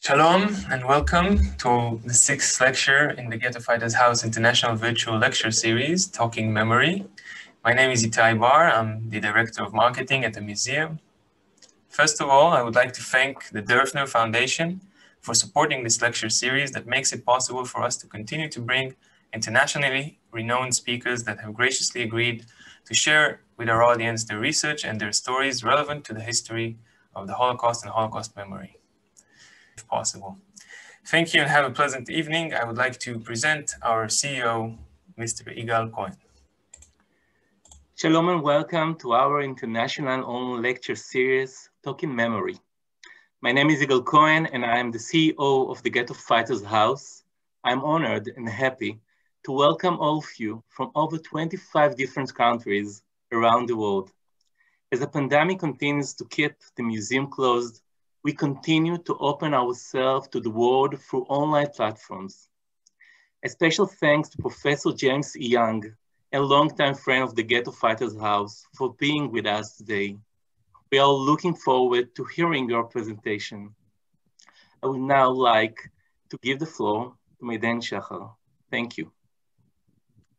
Shalom and welcome to the sixth lecture in the Ghetto Fighters House International Virtual Lecture Series, Talking Memory. My name is Itai Bar. I'm the Director of Marketing at the museum. First of all, I would like to thank the Derfner Foundation for supporting this lecture series that makes it possible for us to continue to bring internationally renowned speakers that have graciously agreed to share with our audience their research and their stories relevant to the history of the Holocaust and Holocaust memory, if possible. Thank you and have a pleasant evening. I would like to present our CEO, Mr. Yigal Cohen. Shalom and welcome to our international online lecture series, Talking Memory. My name is Yigal Cohen and I am the CEO of the Ghetto Fighters House. I'm honored and happy to welcome all of you from over 25 different countries around the world. As the pandemic continues to keep the museum closed, we continue to open ourselves to the world through online platforms. A special thanks to Professor James Young, a longtime friend of the Ghetto Fighters House, for being with us today. We are looking forward to hearing your presentation. I would now like to give the floor to Maidan Shachar. Thank you.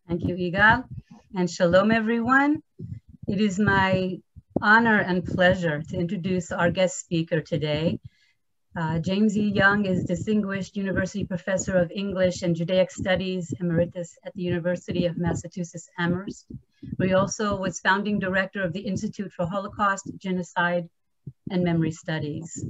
Thank you, Yigal, and shalom, everyone. It is my honor and pleasure to introduce our guest speaker today. James E. Young is Distinguished University Professor of English and Judaic Studies Emeritus at the University of Massachusetts Amherst, where he also was founding director of the Institute for Holocaust, Genocide, and Memory Studies.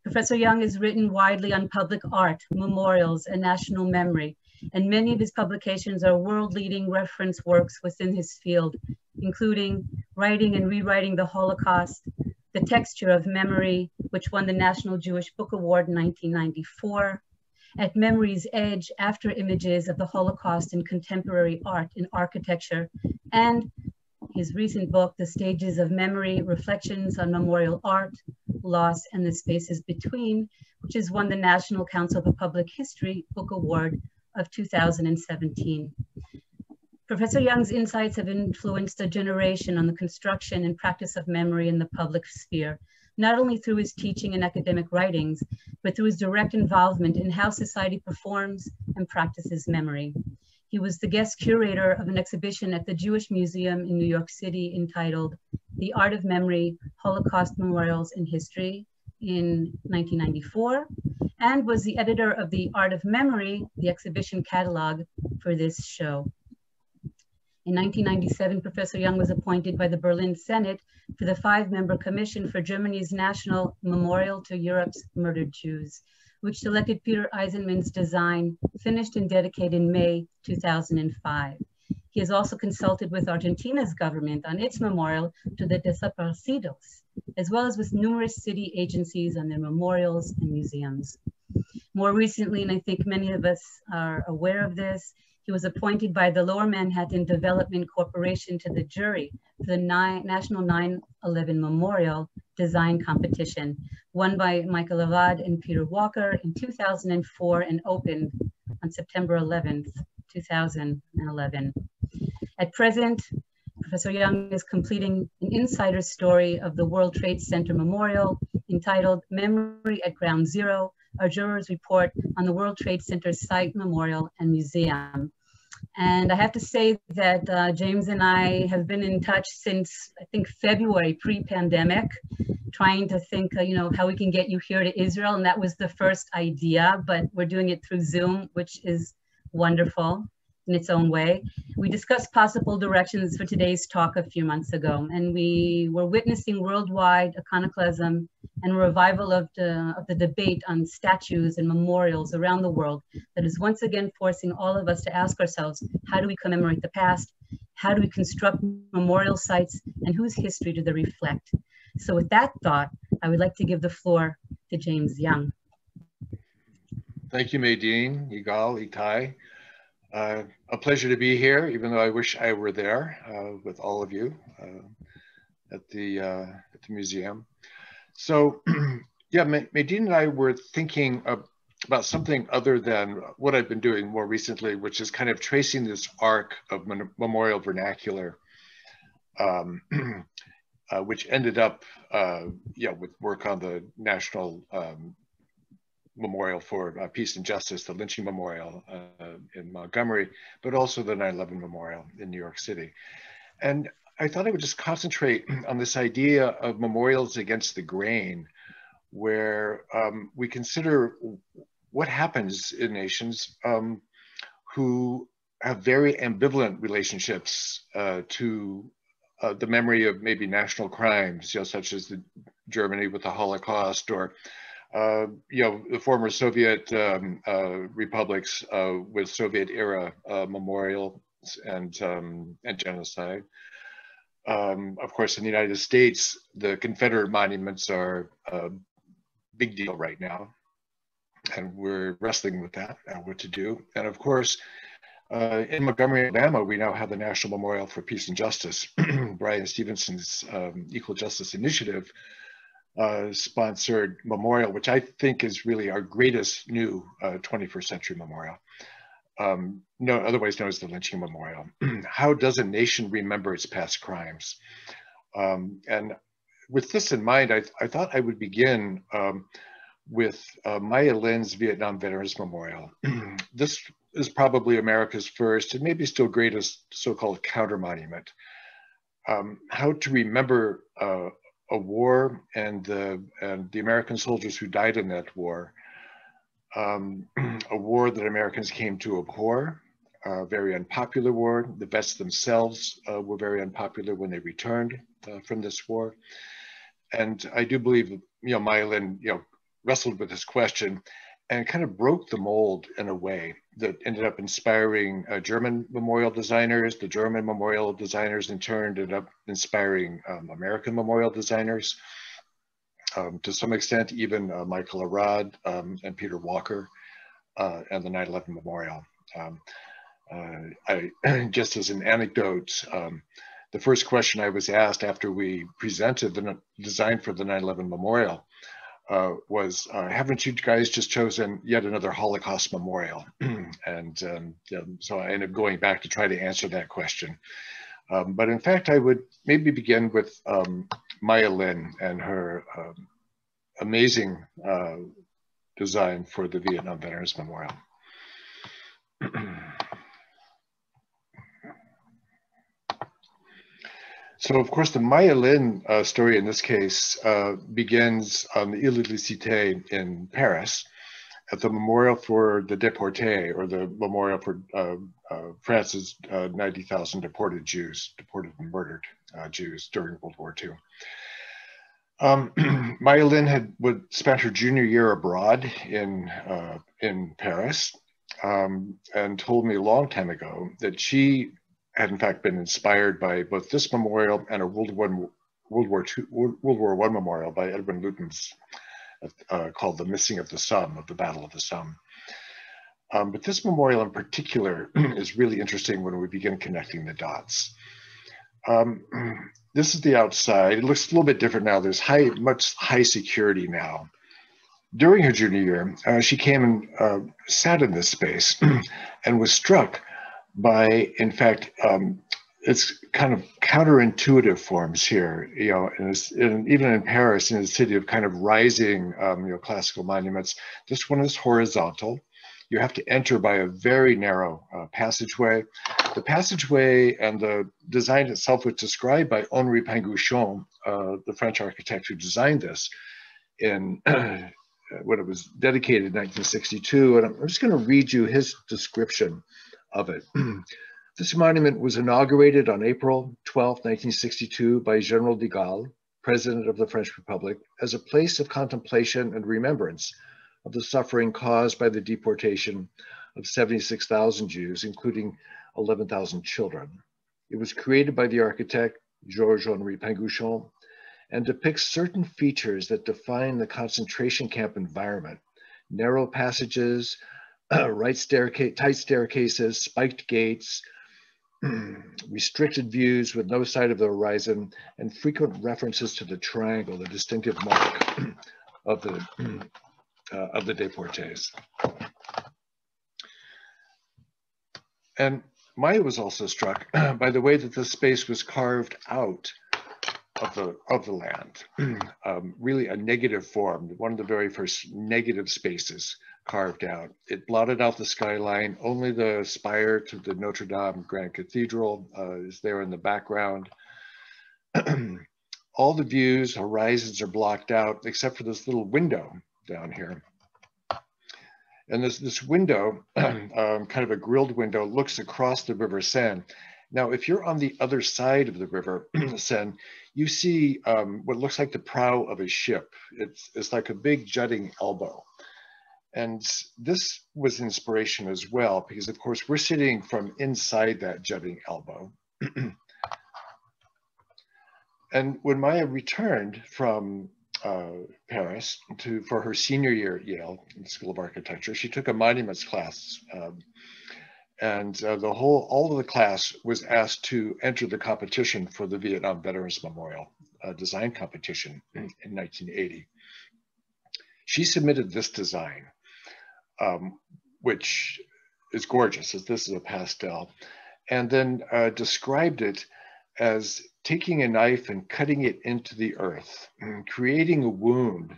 Professor Young has written widely on public art, memorials, and national memory, and many of his publications are world-leading reference works within his field, including Writing and Rewriting the Holocaust, The Texture of Memory, which won the National Jewish Book Award in 1994, At Memory's Edge, After Images of the Holocaust in Contemporary Art and Architecture, and his recent book, The Stages of Memory, Reflections on Memorial Art, Loss, and the Spaces Between, which has won the National Council for Public History Book Award of 2017. Professor Young's insights have influenced a generation on the construction and practice of memory in the public sphere, not only through his teaching and academic writings, but through his direct involvement in how society performs and practices memory. He was the guest curator of an exhibition at the Jewish Museum in New York City entitled The Art of Memory, Holocaust Memorials in History in 1994, and was the editor of The Art of Memory, the exhibition catalog for this show. In 1997, Professor Young was appointed by the Berlin Senate for the 5-member Commission for Germany's National Memorial to Europe's Murdered Jews, which selected Peter Eisenman's design, finished and dedicated in May 2005. He has also consulted with Argentina's government on its memorial to the desaparecidos, as well as with numerous city agencies on their memorials and museums. More recently, and I think many of us are aware of this, he was appointed by the Lower Manhattan Development Corporation to the jury for the National 9/11 Memorial Design Competition, won by Michael Avad and Peter Walker in 2004 and opened on September 11th, 2011. At present, Professor Young is completing an insider story of the World Trade Center Memorial entitled Memory at Ground Zero, our jurors report on the World Trade Center site, memorial, and museum. And I have to say that James and I have been in touch since, I think, February, pre-pandemic, trying to think, how we can get you here to Israel. And that was the first idea, but we're doing it through Zoom, which is wonderful in its own way. We discussed possible directions for today's talk a few months ago, and we were witnessing worldwide iconoclasm and revival of the debate on statues and memorials around the world that is once again forcing all of us to ask ourselves, how do we commemorate the past? How do we construct memorial sites? And whose history do they reflect? So with that thought, I would like to give the floor to James Young. Thank you, Maydeen, Yigal, Itai. A pleasure to be here, even though I wish I were there with all of you at the museum. So, yeah, Maydeen and I were thinking about something other than what I've been doing more recently, which is kind of tracing this arc of memorial vernacular, which ended up, with work on the National memorial for peace and justice, the lynching memorial in Montgomery, but also the 9/11 memorial in New York City. And I thought I would just concentrate on this idea of memorials against the grain, where we consider what happens in nations who have very ambivalent relationships to the memory of maybe national crimes, such as Germany with the Holocaust, or the former Soviet republics with Soviet-era memorials and genocide. Of course, in the United States, the Confederate monuments are a big deal right now, and we're wrestling with that, what to do. And of course, in Montgomery, Alabama, we now have the National Memorial for Peace and Justice. Brian Stevenson's Equal Justice Initiative sponsored memorial, which I think is really our greatest new 21st century memorial. Otherwise known as the Lynching Memorial. How does a nation remember its past crimes? And with this in mind, I thought I would begin with Maya Lin's Vietnam Veterans Memorial. This is probably America's first and maybe still greatest so-called counter monument. How to remember a war and the American soldiers who died in that war. A war that Americans came to abhor, a very unpopular war. The vets themselves were very unpopular when they returned from this war. And I do believe, Maya Lin, wrestled with this question and kind of broke the mold in a way that ended up inspiring German memorial designers. The German memorial designers in turn ended up inspiring American memorial designers. To some extent, even Michael Arad and Peter Walker and the 9/11 Memorial. Just as an anecdote, the first question I was asked after we presented the design for the 9/11 Memorial was, haven't you guys just chosen yet another Holocaust memorial? And so I ended up going back to try to answer that question. But in fact, I would maybe begin with Maya Lin and her amazing design for the Vietnam Veterans Memorial. So of course, the Maya Lin story in this case begins on the Île-de-la-Cité in Paris at the Memorial for the Déportés, or the Memorial for France's 90,000 deported and murdered Jews during World War II. Maya Lin would spent her junior year abroad in Paris and told me a long time ago that she had in fact been inspired by both this memorial and a World War I memorial by Edwin Lutyens called The Missing of the Somme, of the Battle of the Somme. But this memorial in particular is really interesting when we begin connecting the dots. This is the outside. It looks a little bit different now. There's much high security now. During her junior year, she came and sat in this space and was struck by, in fact, it's kind of counterintuitive forms here, and even in Paris, in the city of kind of rising, classical monuments. This one is horizontal. You have to enter by a very narrow passageway. The passageway and the design itself was described by Henri Pingouchon, the French architect who designed this in when it was dedicated in 1962. And I'm just going to read you his description of it. This monument was inaugurated on April 12, 1962 by General de Gaulle, President of the French Republic, as a place of contemplation and remembrance of the suffering caused by the deportation of 76,000 Jews, including 11,000 children. It was created by the architect Georges-Henri Pingouchon and depicts certain features that define the concentration camp environment: narrow passages, tight staircases, spiked gates, restricted views with no sight of the horizon, and frequent references to the triangle, the distinctive mark of the deportees. And Maya was also struck by the way that the space was carved out of the land, really a negative form, one of the very first negative spaces carved out. It blotted out the skyline. Only the spire to the Notre Dame Grand Cathedral is there in the background. All the views, horizons are blocked out except for this little window down here. And this window, kind of a grilled window, looks across the River Seine. Now, if you're on the other side of the River Seine, you see what looks like the prow of a ship. It's like a big jutting elbow. And this was inspiration as well, because of course we're sitting from inside that jutting elbow. And when Maya returned from Paris for her senior year at Yale School of Architecture, she took a monuments class. All of the class was asked to enter the competition for the Vietnam Veterans Memorial design competition in 1980. She submitted this design, which is gorgeous, as this is a pastel, and then described it as taking a knife and cutting it into the earth, creating a wound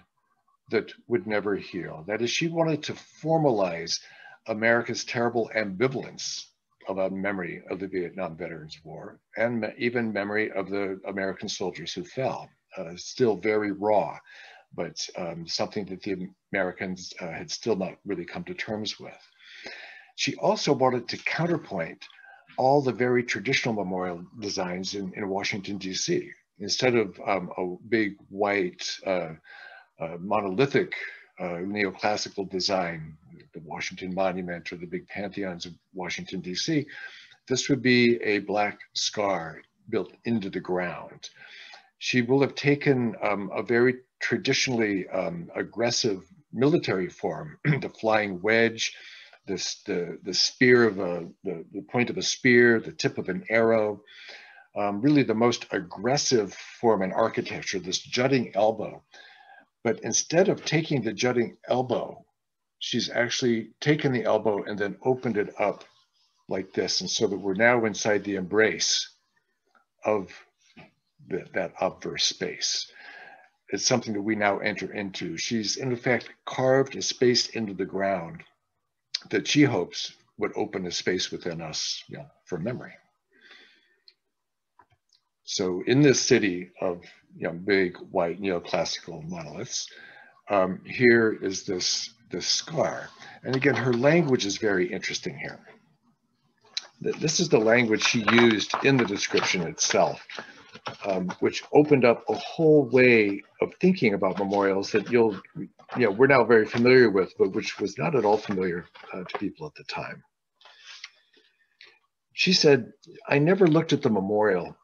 that would never heal. That is, she wanted to formalize America's terrible ambivalence about memory of the Vietnam Veterans War, and even memory of the American soldiers who fell. Still very raw, but something that the Americans had still not really come to terms with. She also wanted to counterpoint all the very traditional memorial designs in Washington, D.C. Instead of a big white monolithic neoclassical design, the Washington Monument or the big pantheons of Washington, D.C., this would be a black scar built into the ground. She will have taken a very traditionally aggressive military form, the flying wedge, the spear of the point of a spear, the tip of an arrow, really the most aggressive form in architecture, this jutting elbow. But instead of taking the jutting elbow, she's actually taken the elbow and then opened it up like this. And so that we're now inside the embrace of that obverse space. It's something that we now enter into. She's in effect carved a space into the ground that she hopes would open a space within us, for memory. So in this city of big white neoclassical monoliths, here is this scar. And again, her language is very interesting here. This is the language she used in the description itself, which opened up a whole way of thinking about memorials that we're now very familiar with, but which was not at all familiar to people at the time. She said, "I never looked at the memorial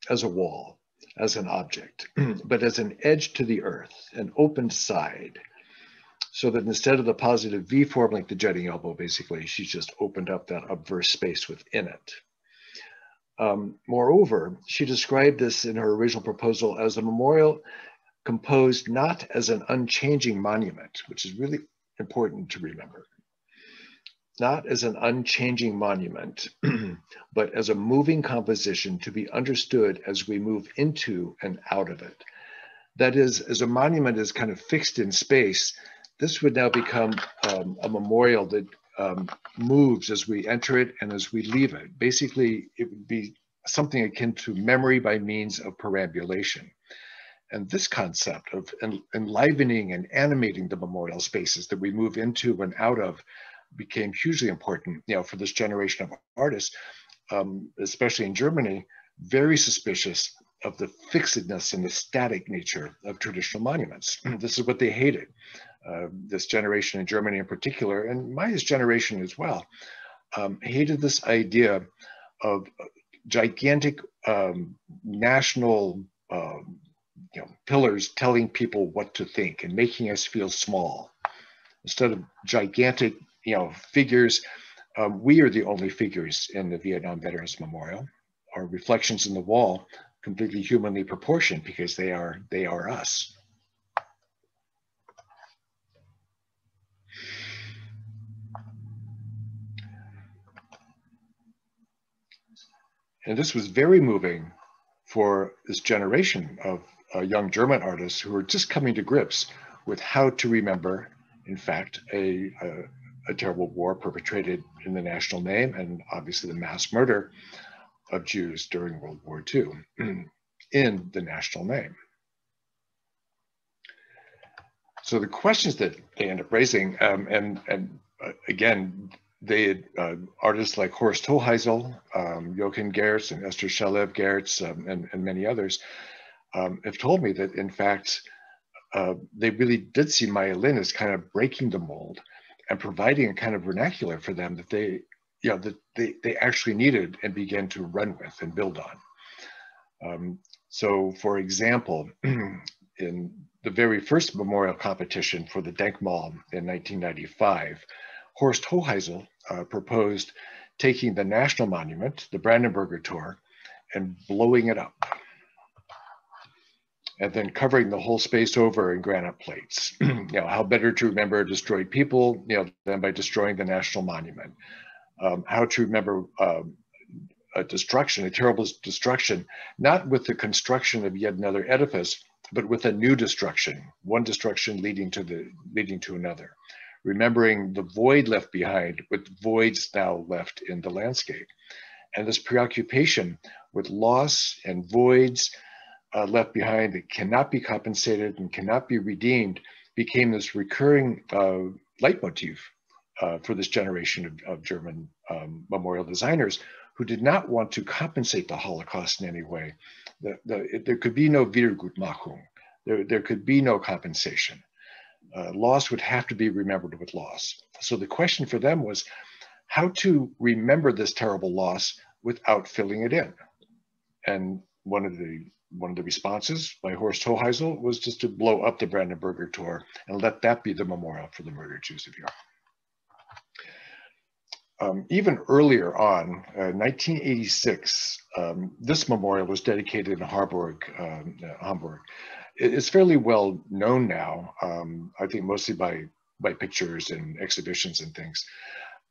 as a wall, as an object, but as an edge to the earth, an open side, so that instead of the positive V form like the jutting elbow, basically, she's just opened up that obverse space within it." Moreover, she described this in her original proposal as a memorial composed not as an unchanging monument, which is really important to remember, not as an unchanging monument, but as a moving composition to be understood as we move into and out of it. That is, as a monument is kind of fixed in space, this would now become a memorial that moves as we enter it and as we leave it. Basically, it would be something akin to memory by means of perambulation. And this concept of enlivening and animating the memorial spaces that we move into and out of became hugely important, for this generation of artists, especially in Germany, very suspicious of the fixedness and the static nature of traditional monuments. This is what they hated. This generation in Germany in particular, and Maya's generation as well, hated this idea of gigantic national pillars telling people what to think and making us feel small. Instead of gigantic figures, we are the only figures in the Vietnam Veterans Memorial. Our reflections in the wall, completely humanly proportioned, because they are us. And this was very moving for this generation of young German artists who were just coming to grips with how to remember, in fact, a terrible war perpetrated in the national name and obviously the mass murder of Jews during World War II in the national name. So the questions that they end up raising, again, they had artists like Horst Hoheisel, Jochen Gertz, and Esther Shalev Gertz, and many others have told me that, in fact, they really did see Maya Lin as kind of breaking the mold and providing a kind of vernacular for them that they, that they actually needed and began to run with and build on. So, for example, in the very first memorial competition for the Denkmal in 1995, Horst Hoheisel proposed taking the national monument, the Brandenburger Tor, and blowing it up, and then covering the whole space over in granite plates. How better to remember destroyed people, than by destroying the national monument. How to remember a destruction, a terrible destruction, not with the construction of yet another edifice, but with a new destruction, one destruction leading to another. Remembering the void left behind with voids now left in the landscape. And this preoccupation with loss and voids left behind that cannot be compensated and cannot be redeemed became this recurring leitmotif for this generation of German memorial designers who did not want to compensate the Holocaust in any way. There could be no Wiedergutmachung. There could be no compensation. Loss would have to be remembered with loss. So the question for them was how to remember this terrible loss without filling it in. And one of the responses by Horst Hoheisel was just to blow up the Brandenburger Tor and let that be the memorial for the murdered Jews of Europe. Even earlier on, 1986, this memorial was dedicated in Hamburg. It's fairly well known now, I think mostly by pictures and exhibitions and things.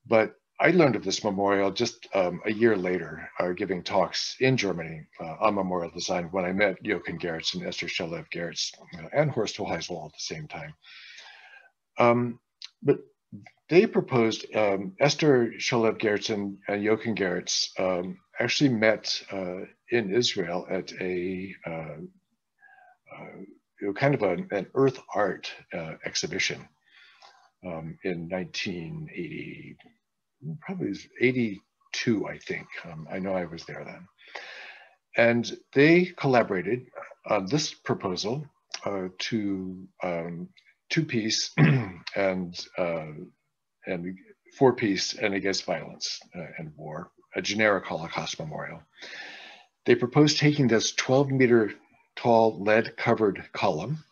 But I learned of this memorial just a year later, giving talks in Germany on memorial design when I met Jochen Gertz and Esther Shalev Gertz and Horst Hoheisel all at the same time. But they proposed, Esther Shalev Gertz and Jochen Gertz actually met in Israel at a kind of an earth art exhibition in 1980, probably was 82, I think. I know I was there then. And they collaborated on this proposal to two-piece and four-piece and against violence and war, a generic Holocaust memorial. They proposed taking this 12-meter tall lead-covered column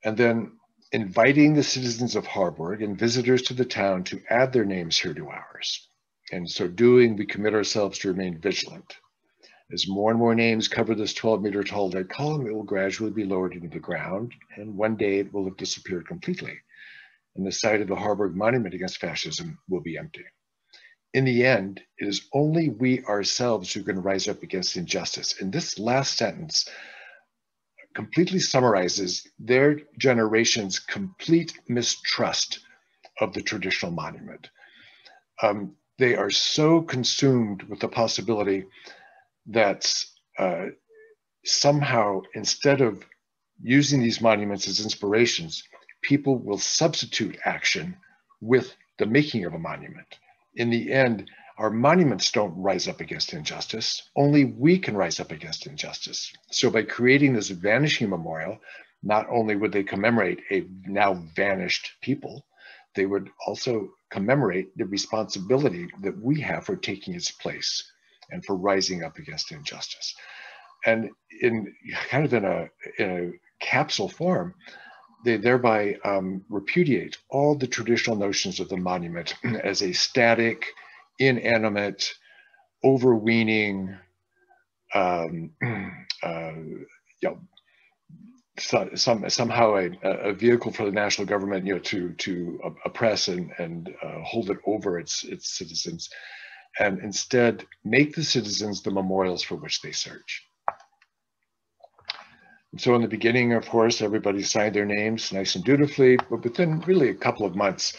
and then inviting the citizens of Harburg and visitors to the town to add their names here to ours. And so doing, we commit ourselves to remain vigilant. As more and more names cover this 12-meter tall lead column, it will gradually be lowered into the ground, and one day it will have disappeared completely. And the site of the Harburg Monument Against Fascism will be empty. In the end, it is only we ourselves who can rise up against injustice. And this last sentence completely summarizes their generation's complete mistrust of the traditional monument. They are so consumed with the possibility that somehow, instead of using these monuments as inspirations, people will substitute action with the making of a monument. In the end, our monuments don't rise up against injustice. Only we can rise up against injustice. So by creating this vanishing memorial, not only would they commemorate a now vanished people, they would also commemorate the responsibility that we have for taking its place and for rising up against injustice. And in kind of in a capsule form, they thereby repudiate all the traditional notions of the monument as a static, inanimate, overweening, somehow a vehicle for the national government, to oppress and hold it over its citizens. and instead make the citizens the memorials for which they search. And so in the beginning, of course, everybody signed their names nice and dutifully, but within really a couple of months,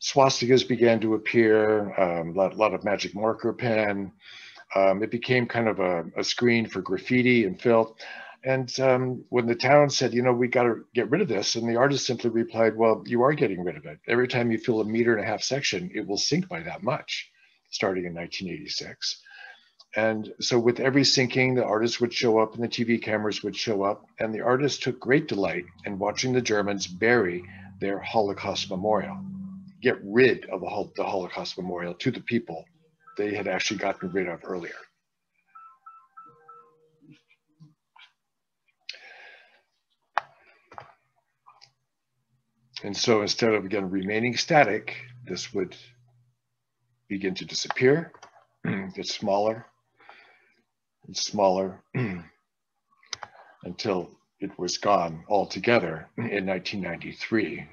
swastikas began to appear, a lot of magic marker pen. It became kind of a screen for graffiti and filth. And when the town said, you know, we got to get rid of this, and the artist simply replied, well, you are getting rid of it. Every time you fill a 1.5 meter section, it will sink by that much, starting in 1986. And so with every sinking, the artists would show up and the TV cameras would show up, and the artists took great delight in watching the Germans bury their Holocaust memorial, get rid of the Holocaust memorial to the people they had actually gotten rid of earlier. And so instead of, again, remaining static, this would begin to disappear, get smaller and smaller until it was gone altogether in 1993.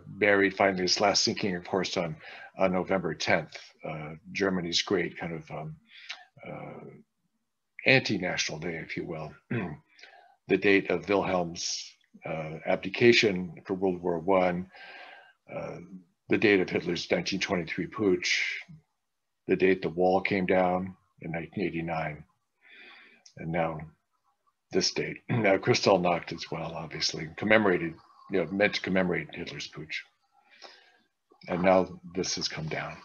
Buried finally, its last sinking, of course, on November 10th, Germany's great kind of anti-national day, if you will, the date of Wilhelm's abdication for World War I, the date of Hitler's 1923 putsch, the date the wall came down in 1989, and now this date. Now Kristallnacht as well, obviously, commemorated, you know, meant to commemorate Hitler's putsch. And now this has come down.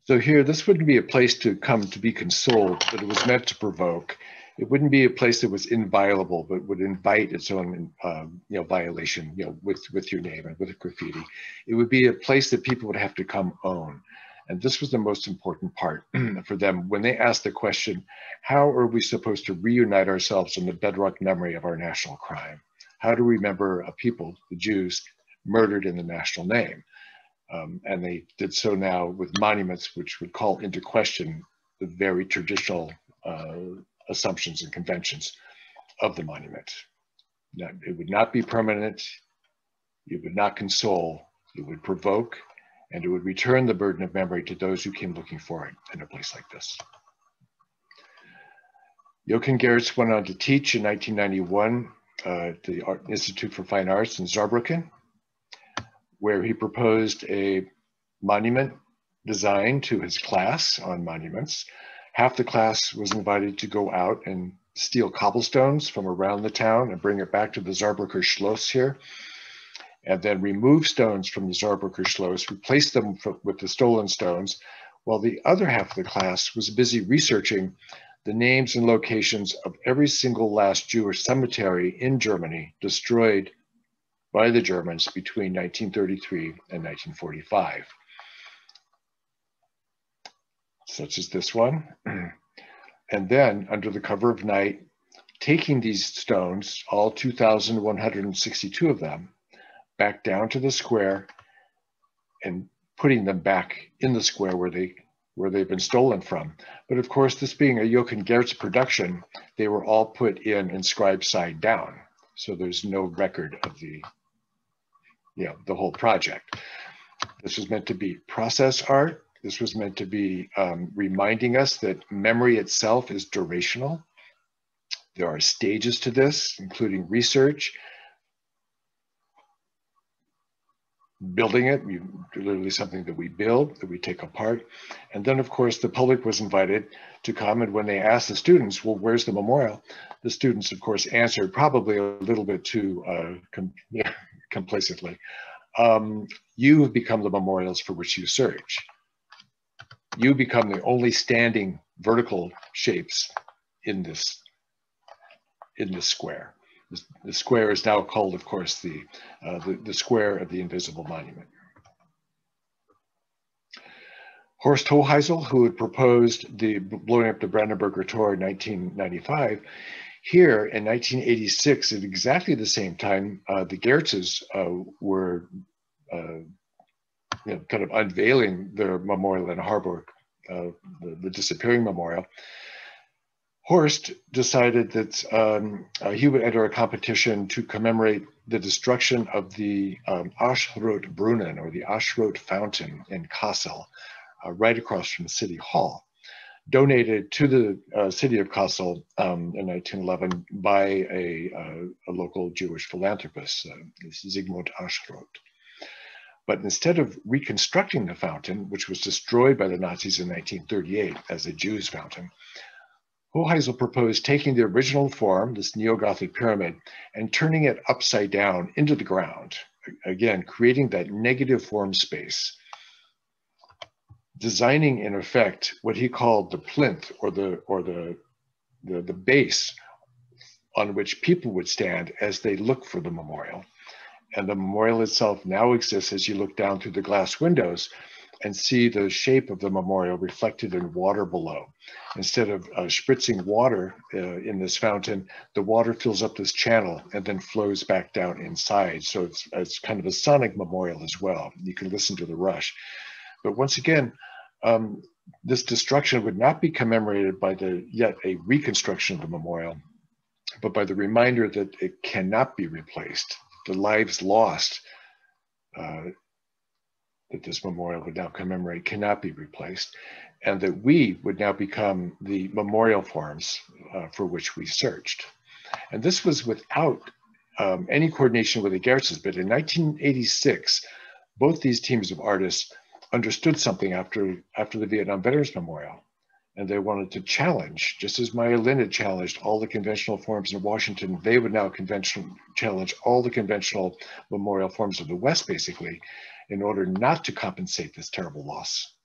So here, this wouldn't be a place to come to be consoled, but it was meant to provoke. It wouldn't be a place that was inviolable, but would invite its own, violation, with your name and with graffiti. It would be a place that people would have to come own. And this was the most important part for them when they asked the question, how are we supposed to reunite ourselves in the bedrock memory of our national crime? How do we remember a people, the Jews, murdered in the national name? And they did so now with monuments which would call into question the very traditional assumptions and conventions of the monument. Now, it would not be permanent, it would not console, it would provoke, and it would return the burden of memory to those who came looking for it in a place like this. Jochen Gertz went on to teach in 1991 at the Institute for Fine Arts in Saarbrücken, where he proposed a monument design to his class on monuments. Half the class was invited to go out and steal cobblestones from around the town and bring it back to the Saarbrücker Schloss here, and then remove stones from the Saarbrücker Schloss, replace them with the stolen stones, while the other half of the class was busy researching the names and locations of every single last Jewish cemetery in Germany destroyed by the Germans between 1933 and 1945, such as this one. And then, under the cover of night, taking these stones, all 2,162 of them, back down to the square and putting them back in the square where they've been stolen from. But of course, this being a Jochen Gertz production, they were all put in inscribed side down. So there's no record of the whole project. This was meant to be process art. This was meant to be reminding us that memory itself is durational. There are stages to this, including research, building it, literally something that we build, that we take apart. And then, of course, the public was invited to come, and when they asked the students, well, where's the memorial? The students, of course, answered probably a little bit too complacently. You have become the memorials for which you search. You become the only standing vertical shapes in this square. The square is now called, of course, the square of the invisible monument. Horst Hoheisel, who had proposed the blowing up the Brandenburger Tor in 1995, here in 1986, at exactly the same time, the Gertzes were kind of unveiling their memorial in Harburg, the disappearing memorial. Horst decided that he would enter a competition to commemorate the destruction of the Aschrotbrunnen, or the Aschrot Fountain in Kassel, right across from the City Hall, donated to the city of Kassel in 1911 by a local Jewish philanthropist, Zygmunt Aschrot. But instead of reconstructing the fountain, which was destroyed by the Nazis in 1938 as a Jews' fountain, Hoheisel proposed taking the original form, this neo-Gothic pyramid, and turning it upside down into the ground, again, creating that negative form space, designing in effect what he called the plinth, or the base on which people would stand as they look for the memorial. And the memorial itself now exists as you look down through the glass windows and see the shape of the memorial reflected in water below. Instead of spritzing water in this fountain, the water fills up this channel and then flows back down inside. So it's kind of a sonic memorial as well. You can listen to the rush. But once again, this destruction would not be commemorated by yet a reconstruction of the memorial, but by the reminder that it cannot be replaced. The lives lost that this memorial would now commemorate cannot be replaced, and that we would now become the memorial forms for which we searched. And this was without any coordination with the Geertzes, but in 1986, both these teams of artists understood something after the Vietnam Veterans Memorial, and they wanted to challenge, just as Maya Lin had challenged all the conventional forms in Washington, they would now challenge all the conventional memorial forms of the West, basically, in order not to compensate this terrible loss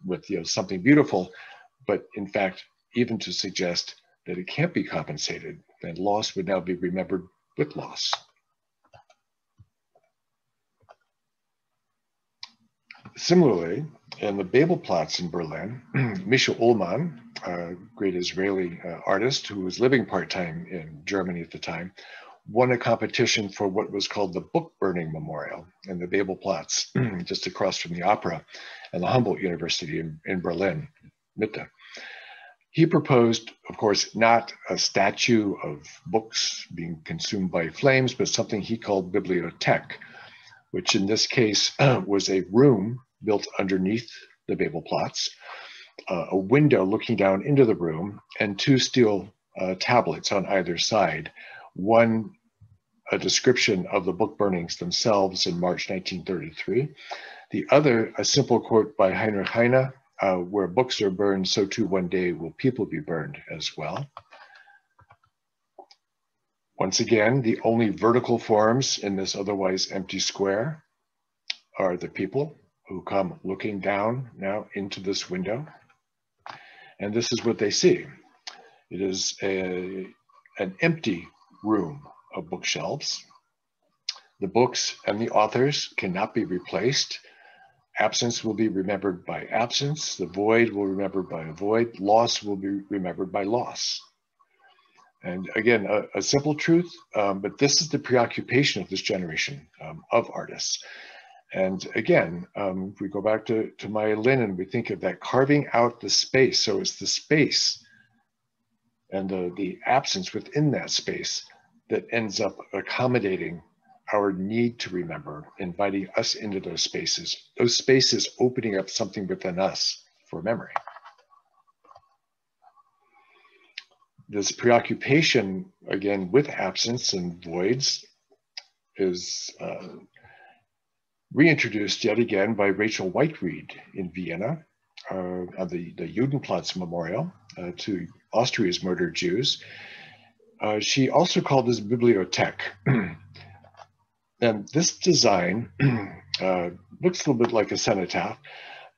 with something beautiful, but in fact, even to suggest that it can't be compensated, and loss would now be remembered with loss. Similarly, in the Babelplatz in Berlin, Misha Ullmann, a great Israeli artist who was living part-time in Germany at the time, won a competition for what was called the Book Burning Memorial in the Babelplatz, just across from the Opera and the Humboldt University in Berlin, Mitte. He proposed, of course, not a statue of books being consumed by flames, but something he called Bibliothek, which in this case was a room built underneath the Babelplatz, a window looking down into the room, and two steel tablets on either side. One, a description of the book burnings themselves in March 1933. The other, a simple quote by Heinrich Heine, where books are burned, so too one day will people be burned as well. Once again, the only vertical forms in this otherwise empty square are the people who come looking down now into this window. And this is what they see. It is an empty room of bookshelves. The books and the authors cannot be replaced. Absence will be remembered by absence. The void will be remembered by a void. Loss will be remembered by loss. And again, a simple truth, but this is the preoccupation of this generation of artists. And again, if we go back to Maya Lin and we think of that carving out the space, so it's the space and the absence within that space that ends up accommodating our need to remember, inviting us into those spaces opening up something within us for memory. This preoccupation, again, with absence and voids is reintroduced yet again by Rachel Whiteread in Vienna on the Judenplatz Memorial to Austria's murdered Jews. She also called this Bibliothek. And this design looks a little bit like a cenotaph,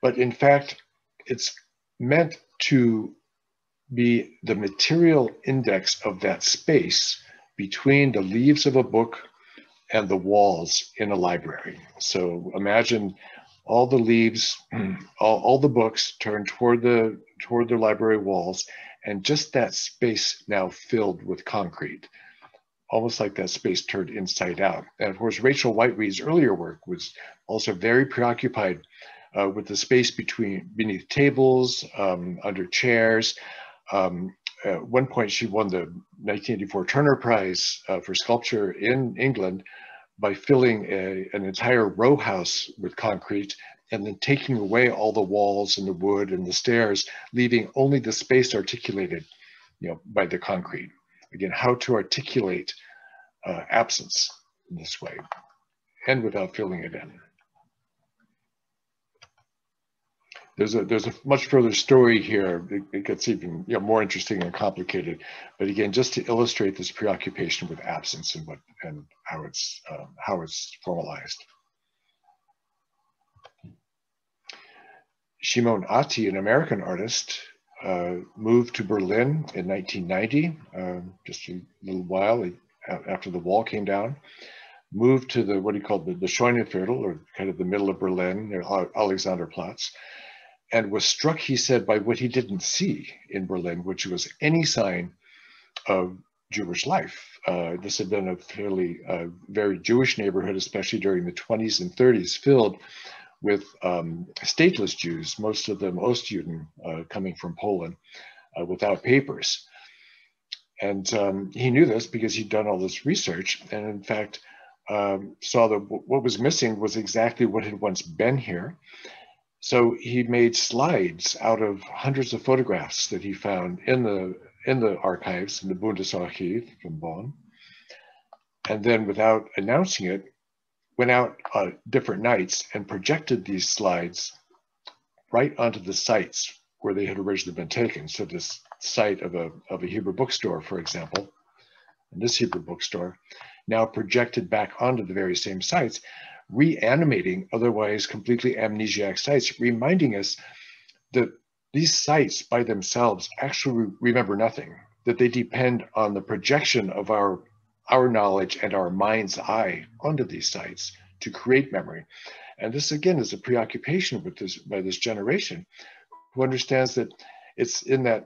but in fact, it's meant to be the material index of that space between the leaves of a book and the walls in a library. So imagine all the leaves, all the books turned toward the library walls, and just that space now filled with concrete, almost like that space turned inside out. And of course, Rachel Whiteread's earlier work was also very preoccupied with the space beneath tables, under chairs, at one point she won the 1984 Turner Prize for sculpture in England by filling an entire row house with concrete and then taking away all the walls and the wood and the stairs, leaving only the space articulated, by the concrete. Again, how to articulate absence in this way and without filling it in. There's a much further story here. It gets even more interesting and complicated. But again, just to illustrate this preoccupation with absence and how it's formalized. Shimon Ati, an American artist, moved to Berlin in 1990, just a little while after the wall came down. Moved to what he called the Scheunenviertel, or kind of the middle of Berlin, near Alexanderplatz. And was struck, he said, by what he didn't see in Berlin, which was any sign of Jewish life. This had been a fairly very Jewish neighborhood, especially during the 20s and 30s, filled with stateless Jews, most of them Ostjuden, coming from Poland, without papers. And he knew this because he'd done all this research, and in fact saw that what was missing was exactly what had once been here. So he made slides out of hundreds of photographs that he found in the archives, in the Bundesarchiv from Bonn. And then without announcing it, went out different nights and projected these slides right onto the sites where they had originally been taken. So this site of a Hebrew bookstore, for example, and this Hebrew bookstore, now projected back onto the very same sites, reanimating otherwise completely amnesiac sites, reminding us that these sites by themselves actually remember nothing, that they depend on the projection of our knowledge and our mind's eye onto these sites to create memory. And this again is a preoccupation with this by this generation, who understands that it's in the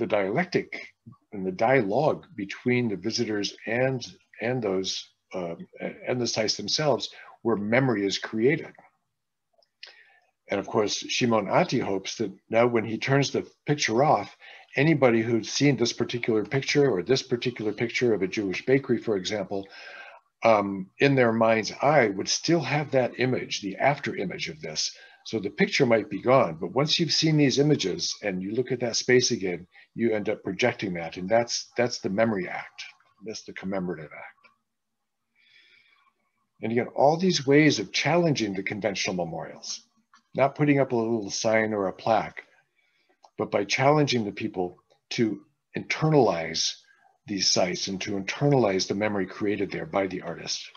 dialectic and the dialogue between the visitors and those and the sites themselves where memory is created. And of course, Shimon Ati hopes that now when he turns the picture off, anybody who's seen this particular picture or this particular picture of a Jewish bakery, for example, in their mind's eye would still have that image, the after image of this. So the picture might be gone, but once you've seen these images and you look at that space again, you end up projecting that. And that's the memory act. That's the commemorative act. And again, all these ways of challenging the conventional memorials, not putting up a little sign or a plaque, but by challenging the people to internalize these sites and to internalize the memory created there by the artist.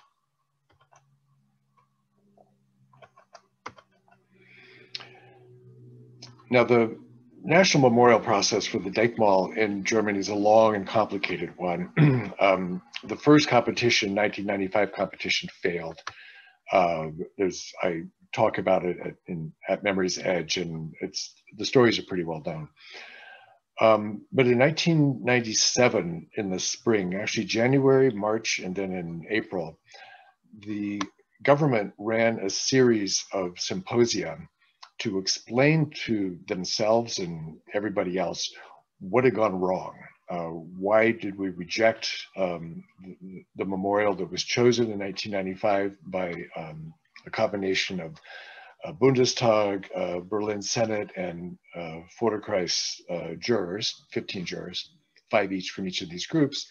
Now, the national memorial process for the Denkmal in Germany is a long and complicated one. The first competition, 1995 competition, failed. I talk about it at Memory's Edge, and the stories are pretty well known. But in 1997, in the spring, actually January, March, and then in April, the government ran a series of symposia to explain to themselves and everybody else what had gone wrong. Why did we reject the memorial that was chosen in 1995 by a combination of Bundestag, Berlin Senate, and Förderkreis jurors, 15 jurors, 5 each from each of these groups,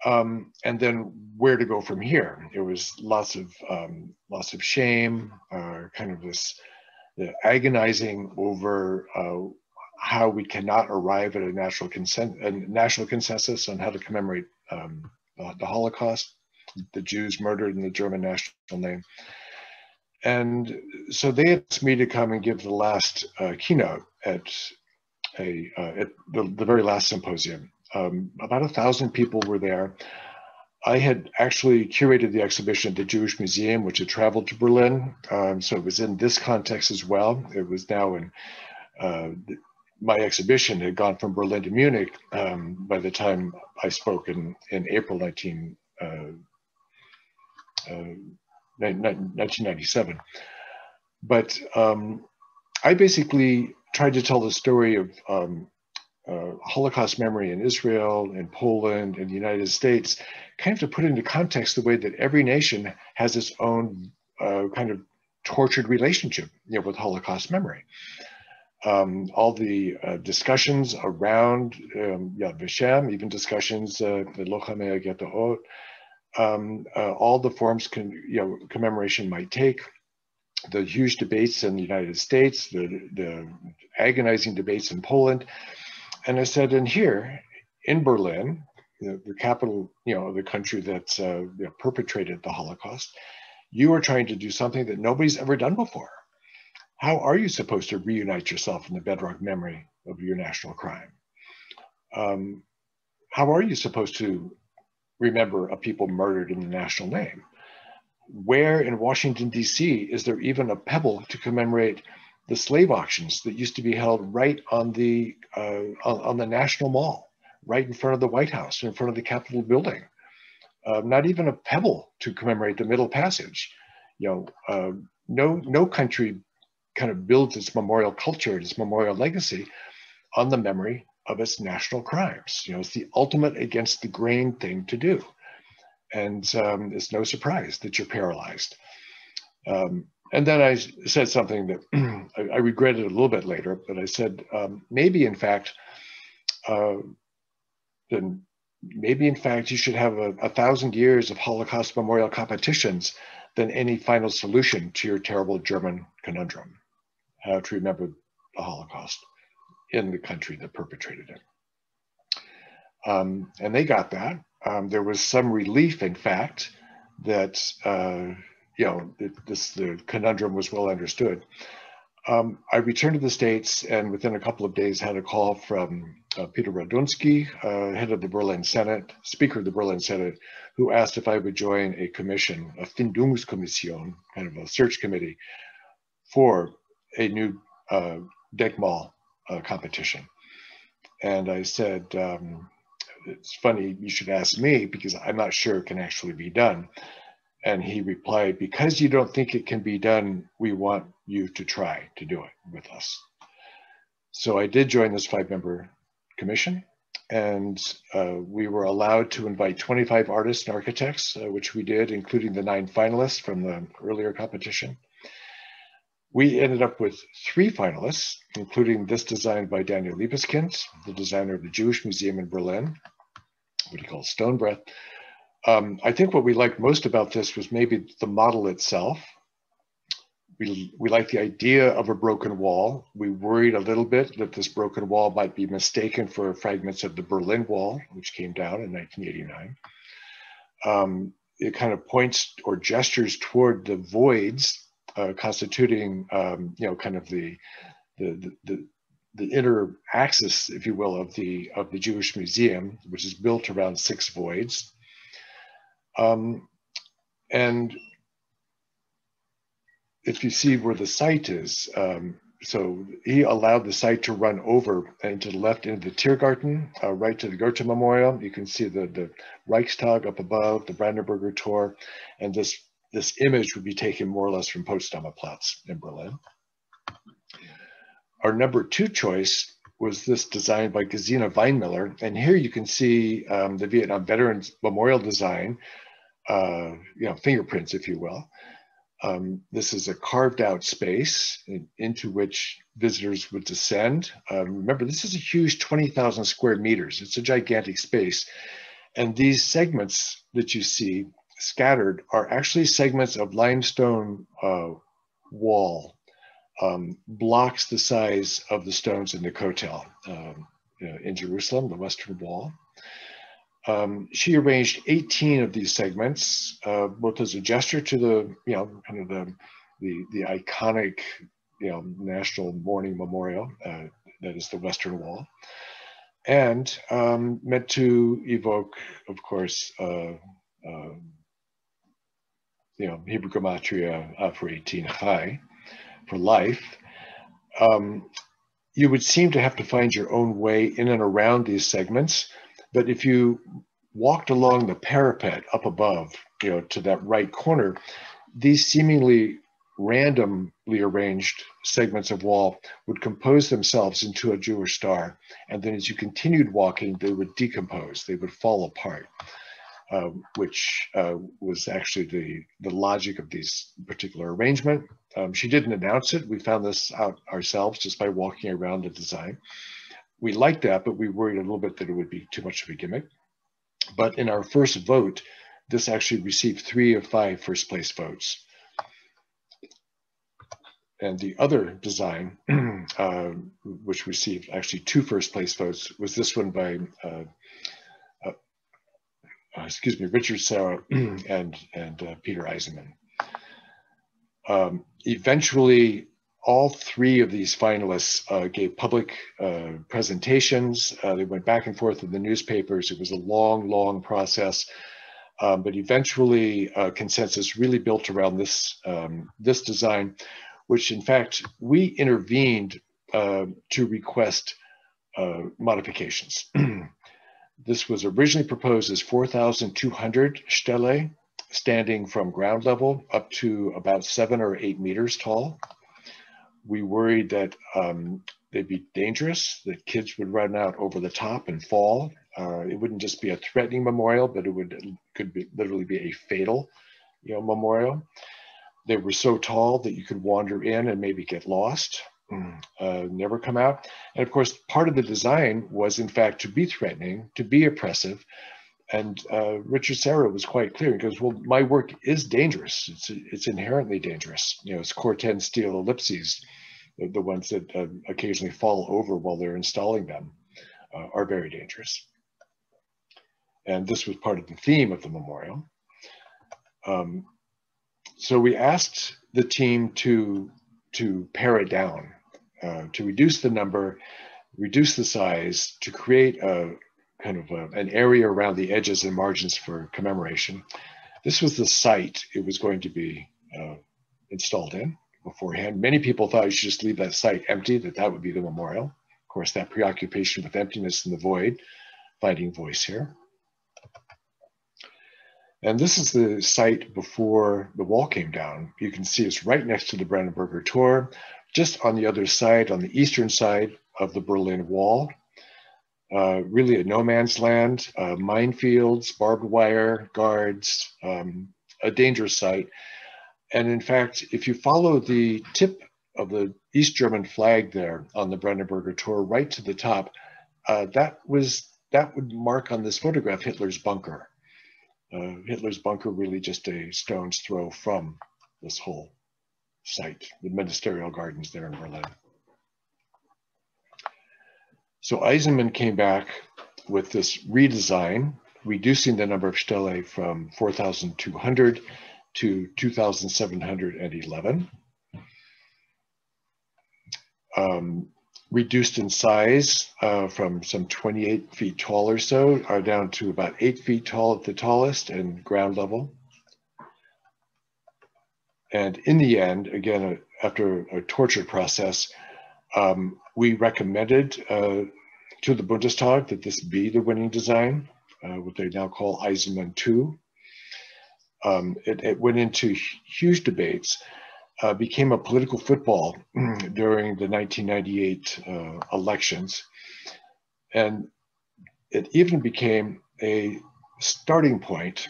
and then where to go from here. There was lots of shame, kind of the agonizing over how we cannot arrive at a national consensus on how to commemorate the Holocaust, the Jews murdered in the German national name. And so they asked me to come and give the last keynote at the very last symposium. About 1,000 people were there. I had actually curated the exhibition at the Jewish Museum, which had traveled to Berlin. So it was in this context as well. It was now in, my exhibition had gone from Berlin to Munich by the time I spoke in April 1997. But I basically tried to tell the story of Holocaust memory in Israel, in Poland, in the United States, kind of to put into context the way that every nation has its own kind of tortured relationship, with Holocaust memory. All the discussions around Yad Vashem, even discussions the Lochamei Ghetto, all the forms commemoration might take, the huge debates in the United States, the agonizing debates in Poland. And I said, and here in Berlin, the capital, of the country that perpetrated the Holocaust, you are trying to do something that nobody's ever done before. How are you supposed to reunite yourself in the bedrock memory of your national crime? How are you supposed to remember a people murdered in the national name? Where in Washington, D.C. is there even a pebble to commemorate the slave auctions that used to be held right on the National Mall, right in front of the White House, in front of the Capitol building? Not even a pebble to commemorate the Middle Passage. No country kind of builds its memorial culture, its memorial legacy on the memory of its national crimes. It's the ultimate against the grain thing to do. And it's no surprise that you're paralyzed. And then I said something that I regretted a little bit later, but I said, maybe in fact you should have 1,000 years of Holocaust memorial competitions than any final solution to your terrible German conundrum, how to remember the Holocaust in the country that perpetrated it. And they got that. There was some relief, in fact, that the conundrum was well understood. I returned to the States, and within a couple of days had a call from Peter Radunsky, head of the Berlin Senate, Speaker of the Berlin Senate, who asked if I would join a commission, a Findungskommission, kind of a search committee, for a new Denkmal competition. And I said, it's funny you should ask me because I'm not sure it can actually be done. And he replied, because you don't think it can be done, we want you to try to do it with us. So I did join this 5-member commission, and we were allowed to invite 25 artists and architects, which we did, including the 9 finalists from the earlier competition. We ended up with 3 finalists, including this design by Daniel Liebeskind, the designer of the Jewish Museum in Berlin, what he calls Stone Breath. I think what we liked most about this was maybe the model itself. We liked the idea of a broken wall. We worried a little bit that this broken wall might be mistaken for fragments of the Berlin Wall, which came down in 1989. It kind of points or gestures toward the voids constituting, kind of the inner axis, if you will, of the Jewish Museum, which is built around 6 voids. And if you see where the site is, so he allowed the site to run over and to the left into the Tiergarten, right to the Goethe Memorial. You can see the Reichstag up above, the Brandenburger Tor, and this image would be taken more or less from Potsdamer Platz in Berlin. Our number 2 choice was this design by Gesine Weinmiller. And here you can see the Vietnam Veterans Memorial design, fingerprints, if you will. This is a carved out space into which visitors would descend. Remember, this is a huge 20,000 square meters. It's a gigantic space. And these segments that you see scattered are actually segments of limestone wall, blocks the size of the stones in the Kotel in Jerusalem, the Western Wall. She arranged 18 of these segments, both as a gesture to the, kind of the iconic, national mourning memorial that is the Western Wall, and meant to evoke, of course, Hebrew Gematria for 18 Chai, for life. You would seem to have to find your own way in and around these segments. But if you walked along the parapet up above, to that right corner, these seemingly randomly arranged segments of wall would compose themselves into a Jewish star. And then as you continued walking, they would decompose, they would fall apart, which was actually the logic of this particular arrangement. She didn't announce it. We found this out ourselves just by walking around the design. We liked that, but we worried a little bit that it would be too much of a gimmick. But in our first vote, this actually received 3 of 5 first place votes. And the other design, which received actually 2 first place votes, was this one by, Richard Serra and Peter Eisenman. Eventually, all 3 of these finalists gave public presentations. They went back and forth in the newspapers. It was a long, long process. But eventually, consensus really built around this, this design, which in fact, we intervened to request modifications. This was originally proposed as 4,200 stele, standing from ground level up to about 7 or 8 meters tall. We worried that they'd be dangerous, that kids would run out over the top and fall. It wouldn't just be a threatening memorial, but it could literally be a fatal, memorial. They were so tall that you could wander in and maybe get lost, never come out. And of course, part of the design was in fact to be threatening, to be oppressive. And Richard Serra was quite clear. He goes, well, my work is dangerous. It's inherently dangerous. It's Corten steel ellipses, the ones that occasionally fall over while they're installing them, are very dangerous. And this was part of the theme of the memorial. So we asked the team to pare it down, to reduce the number, reduce the size, to create a kind of an area around the edges and margins for commemoration. This was the site it was going to be installed in beforehand. Many people thought you should just leave that site empty, that would be the memorial. Of course, that preoccupation with emptiness and the void, finding voice here. And this is the site before the wall came down. You can see it's right next to the Brandenburger Tor, just on the other side, on the eastern side of the Berlin Wall. Really a no man's land, minefields, barbed wire, guards, a dangerous site. And in fact, if you follow the tip of the East German flag there on the Brandenburger Tor right to the top, that would mark on this photograph Hitler's bunker. Hitler's bunker really just a stone's throw from this whole site, the ministerial gardens there in Berlin. So Eisenman came back with this redesign, reducing the number of stele from 4,200 to 2,711. Reduced in size from some 28 feet tall or so, down to about 8 feet tall at the tallest and ground level. And in the end, again, after a torture process, we recommended to the Bundestag that this be the winning design, what they now call Eisenman 2. It went into huge debates, became a political football during the 1998 elections. And it even became a starting point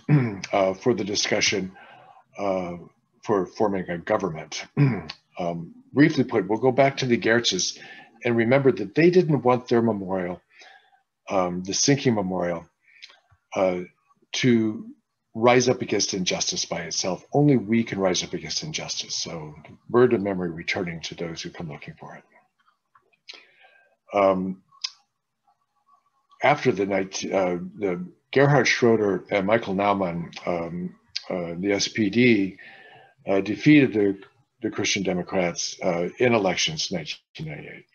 for the discussion for forming a government. Briefly put, we'll go back to the Geertzes and remember that they didn't want their memorial, the sinking memorial, to rise up against injustice by itself. Only we can rise up against injustice. So word of memory returning to those who come looking for it. After the night, the Gerhard Schroeder and Michael Naumann, the SPD, defeated the Christian Democrats in elections in 1998.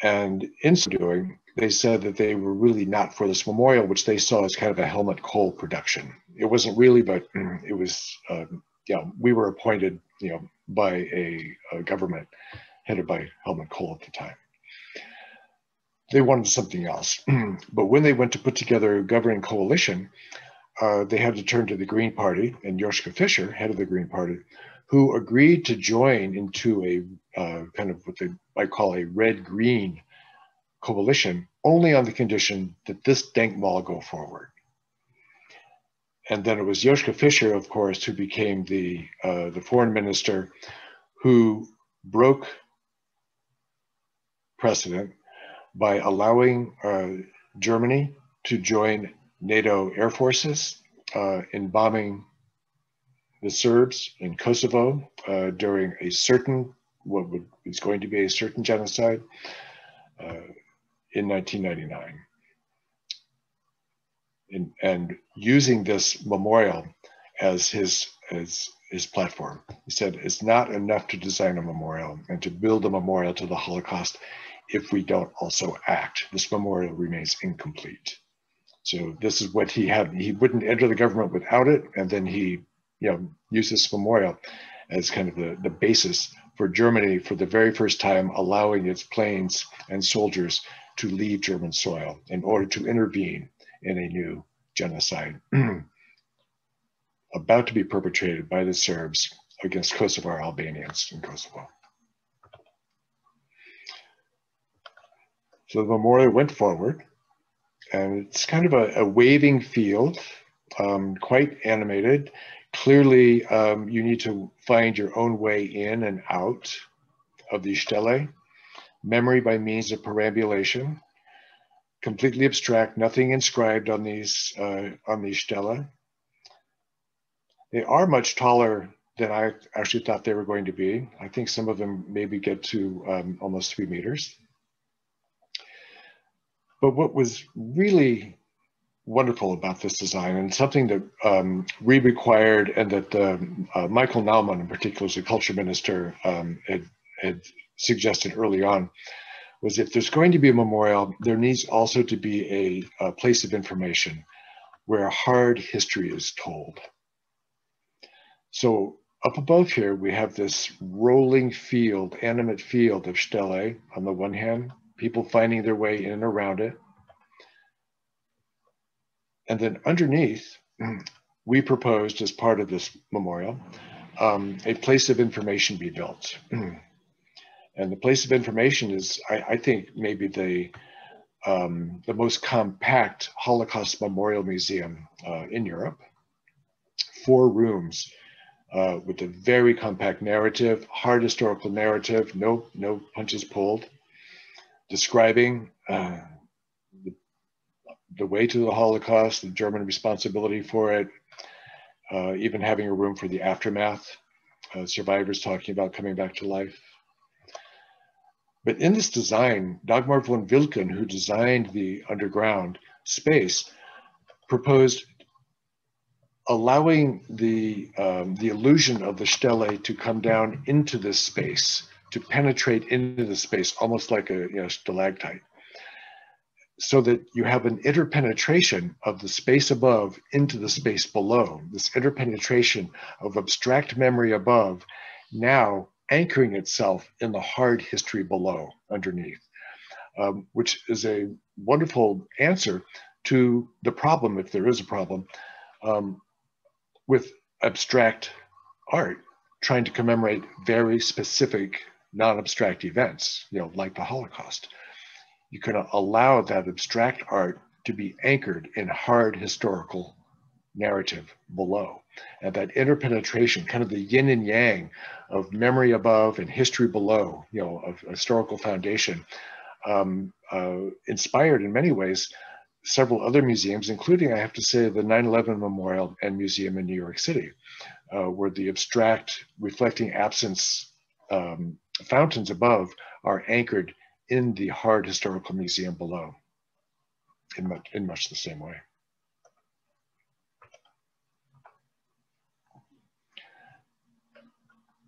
And in so doing, they said that they were really not for this memorial, which they saw as kind of a Helmut Kohl production. It wasn't really, but it was, we were appointed, by a government headed by Helmut Kohl at the time. They wanted something else. But when they went to put together a governing coalition, they had to turn to the Green Party and Joschka Fischer, head of the Green Party, who agreed to join into a kind of what I call a red-green coalition only on the condition that this Denkmal go forward. And then it was Joschka Fischer, of course, who became the foreign minister, who broke precedent by allowing Germany to join NATO air forces in bombing the Serbs in Kosovo during a certain, what is going to be a certain genocide in 1999. And using this memorial as his platform. He said, it's not enough to design a memorial and to build a memorial to the Holocaust if we don't also act. This memorial remains incomplete. So this is what he had. He wouldn't enter the government without it, and then he used this memorial as kind of the basis for Germany for the very first time allowing its planes and soldiers to leave German soil in order to intervene in a new genocide about to be perpetrated by the Serbs against Kosovar Albanians in Kosovo. So the memorial went forward, and it's kind of a waving field, quite animated. Clearly, you need to find your own way in and out of the Stele. Memory by means of perambulation, completely abstract, nothing inscribed on these Stele. They are much taller than I actually thought they were going to be. I think some of them maybe get to almost 3 meters. But what was really wonderful about this design, and something that we required, and that Michael Naumann in particular, as the culture minister, had suggested early on, was if there's going to be a memorial, there needs also to be a place of information where hard history is told. So up above here, we have this rolling field, animate field of Stele on the one hand, people finding their way in and around it. And then underneath, we proposed as part of this memorial, a place of information be built. And the place of information is, I think, maybe the most compact Holocaust Memorial Museum in Europe. 4 rooms with a very compact narrative, hard historical narrative, no punches pulled, describing the way to the Holocaust, the German responsibility for it, even having a room for the aftermath, survivors talking about coming back to life. But in this design, Dagmar von Wilken, who designed the underground space, proposed allowing the illusion of the Stele to come down into this space, to penetrate into the space, almost like a stalactite, so that you have an interpenetration of the space above into the space below, this interpenetration of abstract memory above, now anchoring itself in the hard history below, underneath, which is a wonderful answer to the problem, if there is a problem, with abstract art trying to commemorate very specific non-abstract events, like the Holocaust. You can allow that abstract art to be anchored in hard historical narrative below. And that interpenetration, kind of the yin and yang of memory above and history below, of historical foundation, inspired in many ways several other museums, including, I have to say, the 9/11 Memorial and Museum in New York City, where the abstract reflecting absence fountains above are anchored in the hard historical museum below in much the same way.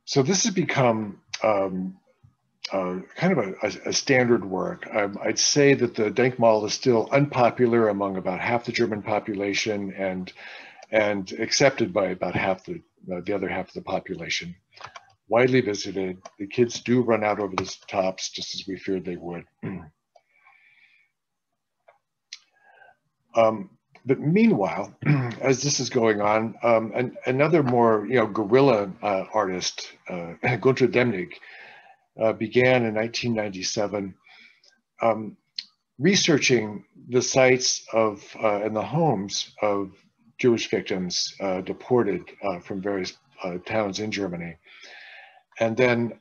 So this has become kind of a standard work. I'd say that the Denkmal is still unpopular among about half the German population and accepted by about half the other half of the population. Widely visited. The kids do run out over the tops, just as we feared they would. But meanwhile, as this is going on, another more guerrilla artist, Gunter Demnick, began in 1997 researching the sites of and the homes of Jewish victims deported from various towns in Germany, and then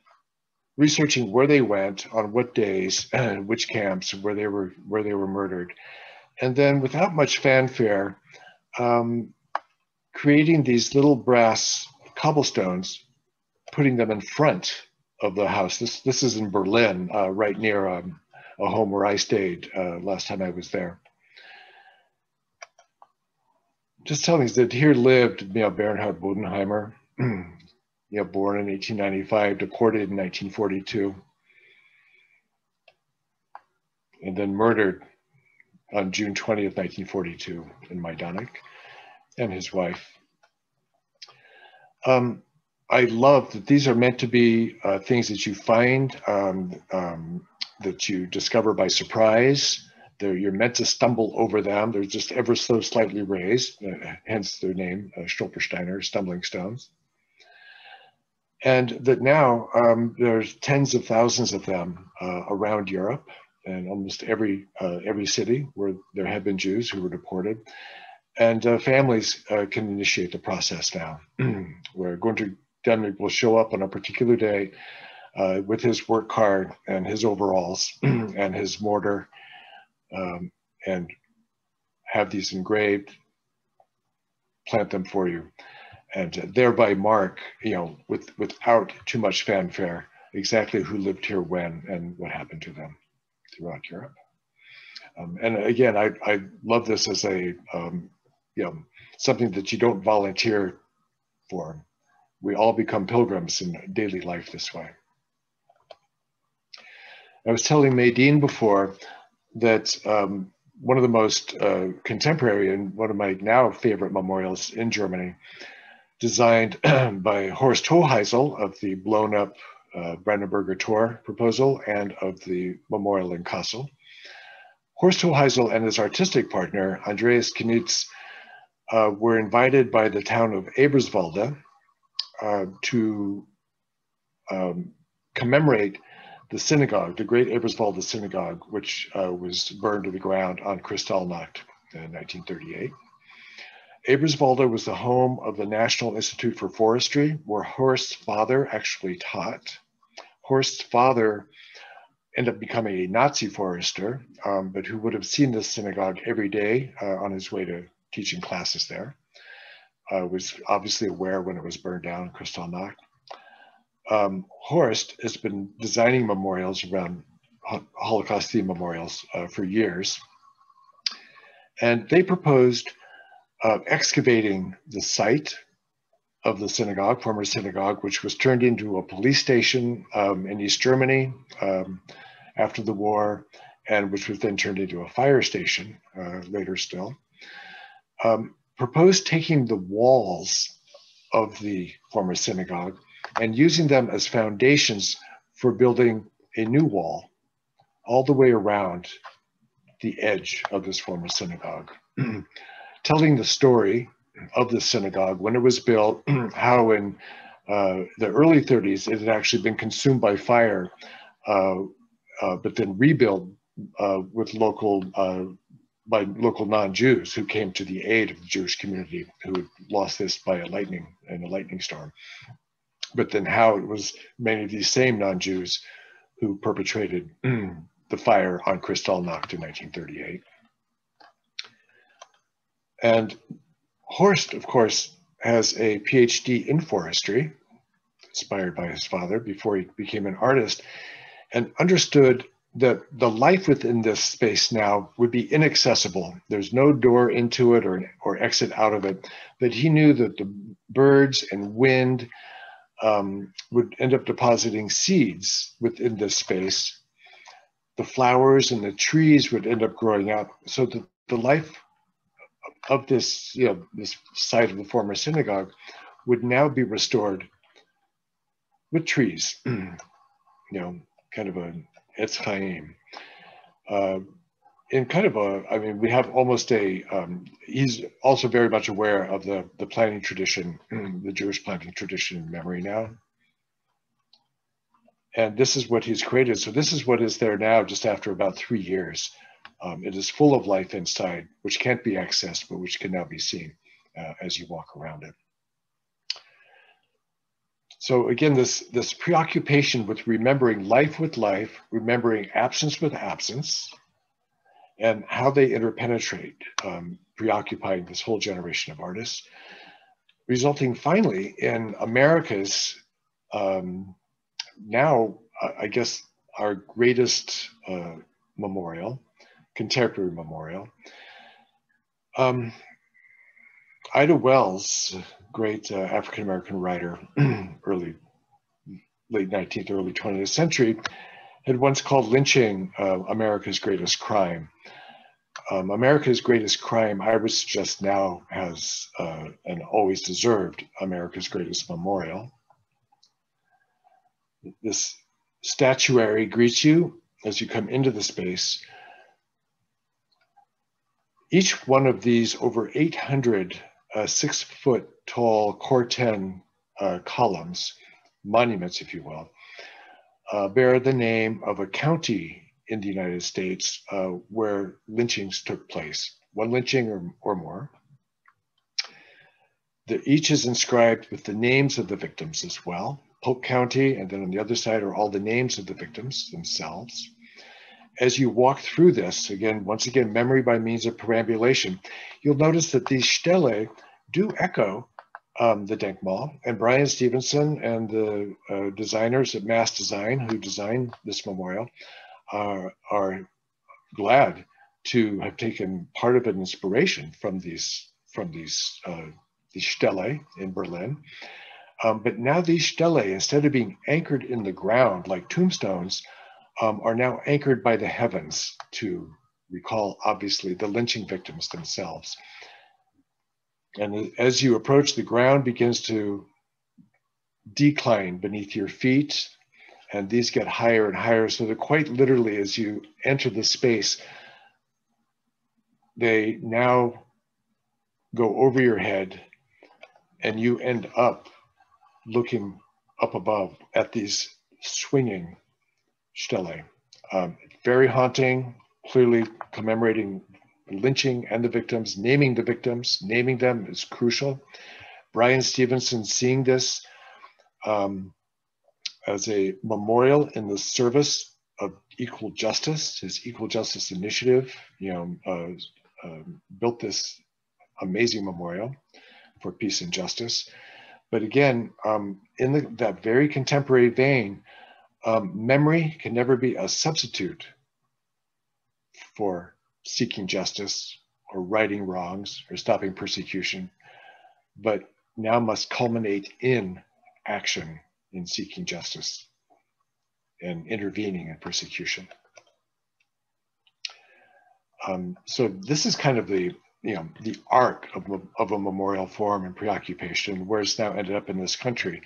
researching where they went, on what days, which camps, where they were murdered. And then, without much fanfare, creating these little brass cobblestones, putting them in front of the house. This is in Berlin, right near a home where I stayed last time I was there. Just telling us that here lived Bernhard Bodenheimer, born in 1895, deported in 1942, and then murdered on June 20th, 1942 in Majdanek, and his wife. I love that these are meant to be things that you find, that you discover by surprise. You're meant to stumble over them. They're just ever so slightly raised, hence their name, Stolpersteiner, stumbling stones. And that now there's tens of thousands of them around Europe, and almost every city where there have been Jews who were deported. And families can initiate the process now, where Gunter Demnick will show up on a particular day with his work card and his overalls and his mortar, and have these engraved, plant them for you, and thereby mark, without too much fanfare, exactly who lived here when and what happened to them throughout Europe. And again, I love this as a something that you don't volunteer for. We all become pilgrims in daily life this way. I was telling Maydeen before that one of the most contemporary and one of my now favorite memorials in Germany, designed by Horst Hoheisel of the blown up Brandenburger Tor proposal and of the memorial in Kassel. Horst Hoheisel and his artistic partner, Andreas Knitz, were invited by the town of Eberswalde to commemorate the synagogue, the great Eberswalde synagogue, which was burned to the ground on Kristallnacht in 1938. Eberswalde was the home of the National Institute for Forestry, where Horst's father actually taught. Horst's father ended up becoming a Nazi forester, but who would have seen this synagogue every day on his way to teaching classes there. Was obviously aware when it was burned down, Kristallnacht. Horst has been designing memorials around Holocaust theme memorials for years. And they proposed excavating the site of the synagogue, former synagogue, which was turned into a police station in East Germany after the war, and which was then turned into a fire station later still. Proposed taking the walls of the former synagogue and using them as foundations for building a new wall all the way around the edge of this former synagogue, telling the story of the synagogue when it was built, how in the early 30s it had actually been consumed by fire, but then rebuilt by local non-Jews who came to the aid of the Jewish community who had lost this by a lightning storm. But then how it was many of these same non-Jews who perpetrated the fire on Kristallnacht in 1938. And Horst, of course, has a PhD in forestry, inspired by his father before he became an artist, and understood that the life within this space now would be inaccessible. There's no door into it or exit out of it, but he knew that the birds and wind would end up depositing seeds within this space. The flowers and the trees would end up growing up, so that the life of this, this site of the former synagogue would now be restored with trees, kind of a Etz Chaim, in kind of a, I mean, we have almost a, he's also very much aware of the planting tradition, the Jewish planting tradition in memory now. And this is what he's created. So this is what is there now, just after about 3 years. It is full of life inside, which can't be accessed, but which can now be seen as you walk around it. So again, this preoccupation with remembering life with life, remembering absence with absence, and how they interpenetrate, preoccupying this whole generation of artists, resulting finally in America's, now, I guess, our greatest memorial, contemporary memorial. Ida Wells, great African-American writer, late 19th, early 20th century, had once called lynching America's greatest crime. America's greatest crime, I would suggest now has and always deserved America's greatest memorial. This statuary greets you as you come into the space. Each one of these over 800 6-foot tall Corten columns, monuments, if you will, bear the name of a county in the United States where lynchings took place, one lynching or more. Each is inscribed with the names of the victims as well. Polk County, and then on the other side are all the names of the victims themselves. As you walk through this, again, once again, memory by means of perambulation, you'll notice that these stele do echo the Denkmal, and Brian Stevenson and the designers at Mass Design who designed this memorial are glad to have taken part of an inspiration from these stele in Berlin. But now these stele, instead of being anchored in the ground like tombstones, are now anchored by the heavens to recall, obviously, the lynching victims themselves. And as you approach, the ground begins to decline beneath your feet, and these get higher and higher. So that quite literally, as you enter the space, they now go over your head, and you end up looking up above at these swinging stele. Very haunting, clearly commemorating lynching and the victims, naming them is crucial. Brian Stevenson seeing this as a memorial in the service of equal justice, his equal justice initiative, built this amazing memorial for peace and justice. But again, in that very contemporary vein, memory can never be a substitute for seeking justice or righting wrongs or stopping persecution, but now must culminate in action in seeking justice and intervening in persecution. So this is kind of the arc of a memorial form and preoccupation, where it's now ended up in this country.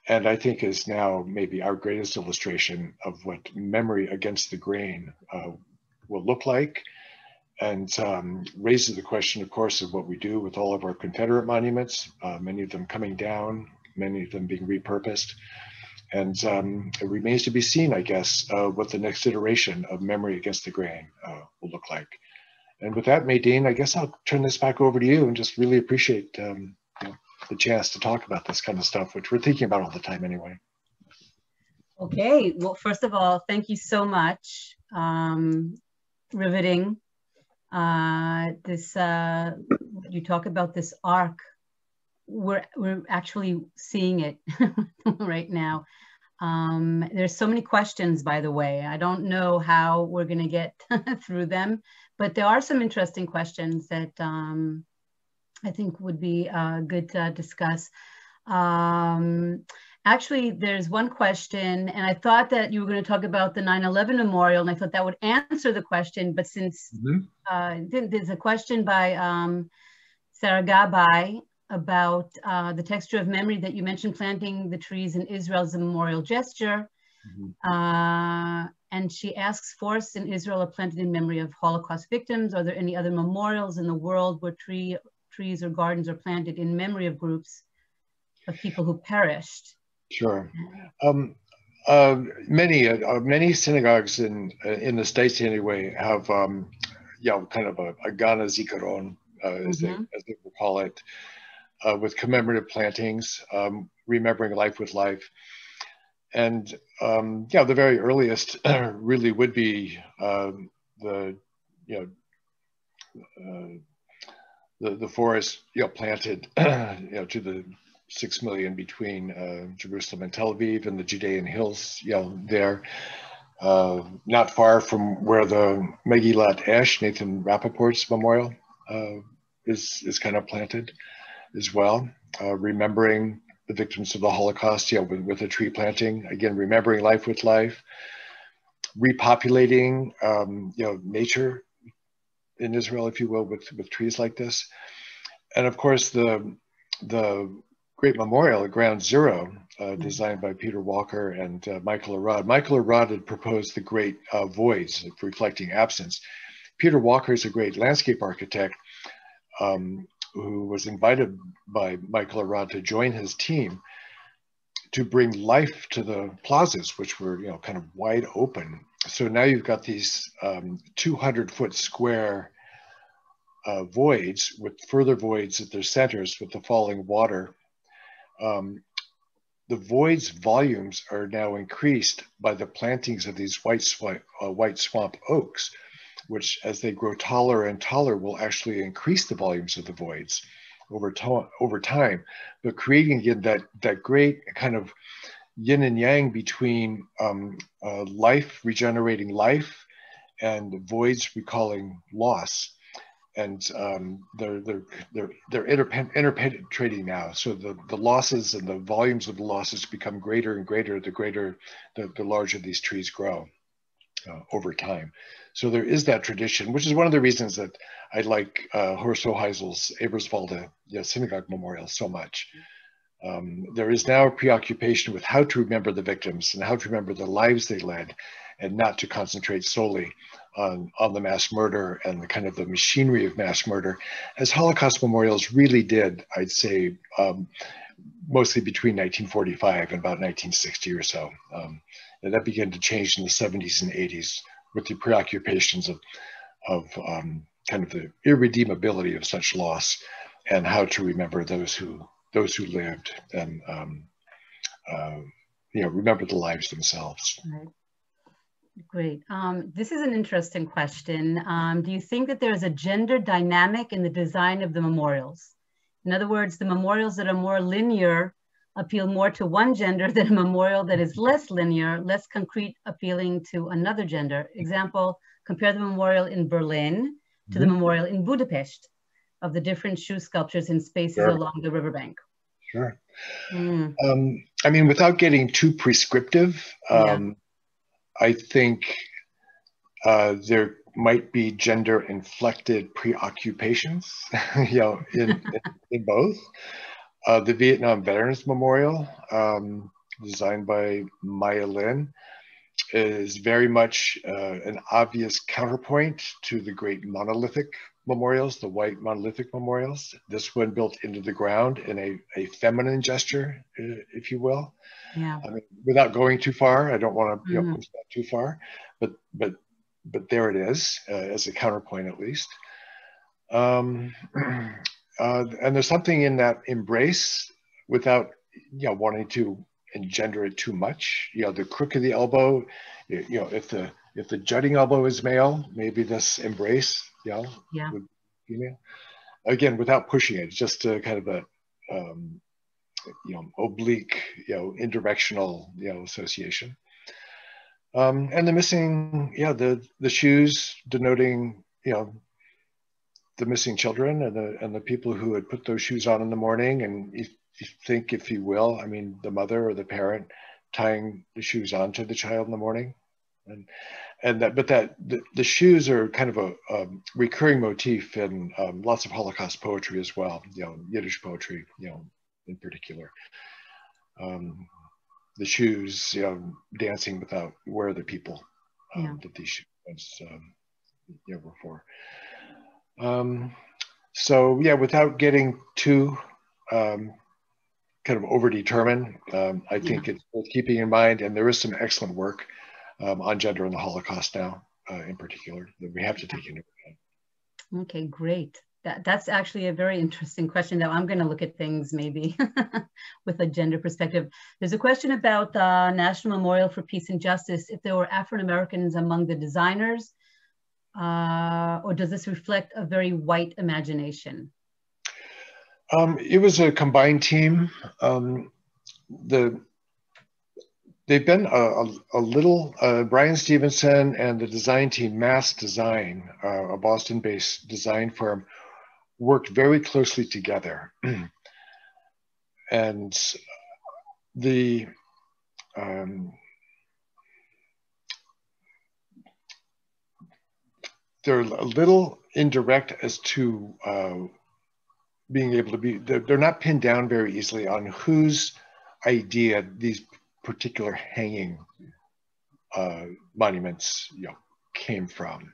And I think is now maybe our greatest illustration of what memory against the grain will look like, and raises the question, of course, of what we do with all of our Confederate monuments, many of them coming down, many of them being repurposed. And it remains to be seen, I guess, what the next iteration of memory against the grain will look like. And with that, Maydeen, I guess I'll turn this back over to you and just really appreciate the chance to talk about this kind of stuff, which we're thinking about all the time anyway. Okay, well, first of all, thank you so much. Riveting. You talk about this arc. We're actually seeing it right now. There's so many questions, by the way. I don't know how we're going to get through them, but there are some interesting questions that I think would be good to discuss. Actually, there's one question, and I thought that you were going to talk about the 9/11 memorial, and I thought that would answer the question, but since there's a question by Sarah Gabai about the texture of memory that you mentioned, planting the trees in Israel as a memorial gesture. And she asks, forests in Israel are planted in memory of Holocaust victims. Are there any other memorials in the world where trees or gardens are planted in memory of groups of people who perished? Sure. Many synagogues in the States anyway have kind of a Gana Zikaron, as they will call it, with commemorative plantings, remembering life with life. And the very earliest really would be the forest planted to the 6 million between Jerusalem and Tel Aviv and the Judean hills there, not far from where the Megillat Esh, Nathan Rappaport's memorial, is kind of planted as well, remembering the victims of the Holocaust, with a tree planting, again, remembering life with life, repopulating, nature in Israel, if you will, with trees like this. And of course, the great memorial at Ground Zero, designed by Peter Walker and Michael Arad. Michael Arad had proposed the great voids reflecting absence. Peter Walker is a great landscape architect who was invited by Michael Arad to join his team to bring life to the plazas, which were kind of wide open. So now you've got these 200-foot square voids with further voids at their centers with the falling water. The voids volumes are now increased by the plantings of these white swamp oaks, which as they grow taller and taller will actually increase the volumes of the voids over time, but creating again that great kind of yin and yang between life, regenerating life, and voids recalling loss. And they're interpenetrating now. So the losses and the volumes of the losses become greater and greater the larger these trees grow over time. So there is that tradition, which is one of the reasons that I like Horst Hoheisel's Eberswalde Synagogue Memorial so much. There is now a preoccupation with how to remember the victims and how to remember the lives they led, and not to concentrate solely on the mass murder and the kind of the machinery of mass murder, as Holocaust memorials really did, I'd say, mostly between 1945 and about 1960 or so. And that began to change in the 70s and 80s with the preoccupations of kind of the irredeemability of such loss and how to remember those who lived and remember the lives themselves. Right. Great. This is an interesting question. Do you think that there's a gender dynamic in the design of the memorials? In other words, the memorials that are more linear appeal more to one gender than a memorial that is less linear, less concrete, appealing to another gender. Example, compare the memorial in Berlin to the memorial in Budapest of the different shoe sculptures in spaces along the riverbank. Sure. I mean, without getting too prescriptive, I think there might be gender-inflected preoccupations, in both. The Vietnam Veterans Memorial, designed by Maya Lin, is very much an obvious counterpoint to the great monolithic memorials, the white monolithic memorials. This one built into the ground in a feminine gesture, if you will. Yeah. I mean, without going too far, I don't want to push that too far, but there it is, as a counterpoint at least. And there's something in that embrace without wanting to engender it too much. The crook of the elbow, if the jutting elbow is male, maybe this embrace, would female. Again, without pushing it, just a kind of a oblique, indirectional, association. And the missing, the shoes denoting, the missing children and the people who had put those shoes on in the morning. And if you think, if you will, I mean, the mother or the parent tying the shoes onto the child in the morning. The shoes are kind of a recurring motif in lots of Holocaust poetry as well, Yiddish poetry, in particular. The shoes, dancing without where the people that these shipments were for. So yeah, without getting too kind of overdetermined, I think it's worth keeping in mind, and there is some excellent work on gender and the Holocaust now, in particular, that we have to take into account. Okay, great. That's actually a very interesting question. Now I'm going to look at things maybe with a gender perspective. There's a question about the National Memorial for Peace and Justice, if there were African Americans among the designers, or does this reflect a very white imagination? It was a combined team. They've been a little, Brian Stevenson and the design team, Mass Design, a Boston-based design firm, worked very closely together. And they're a little indirect as to being able to be, they're not pinned down very easily on whose idea these particular hanging monuments came from.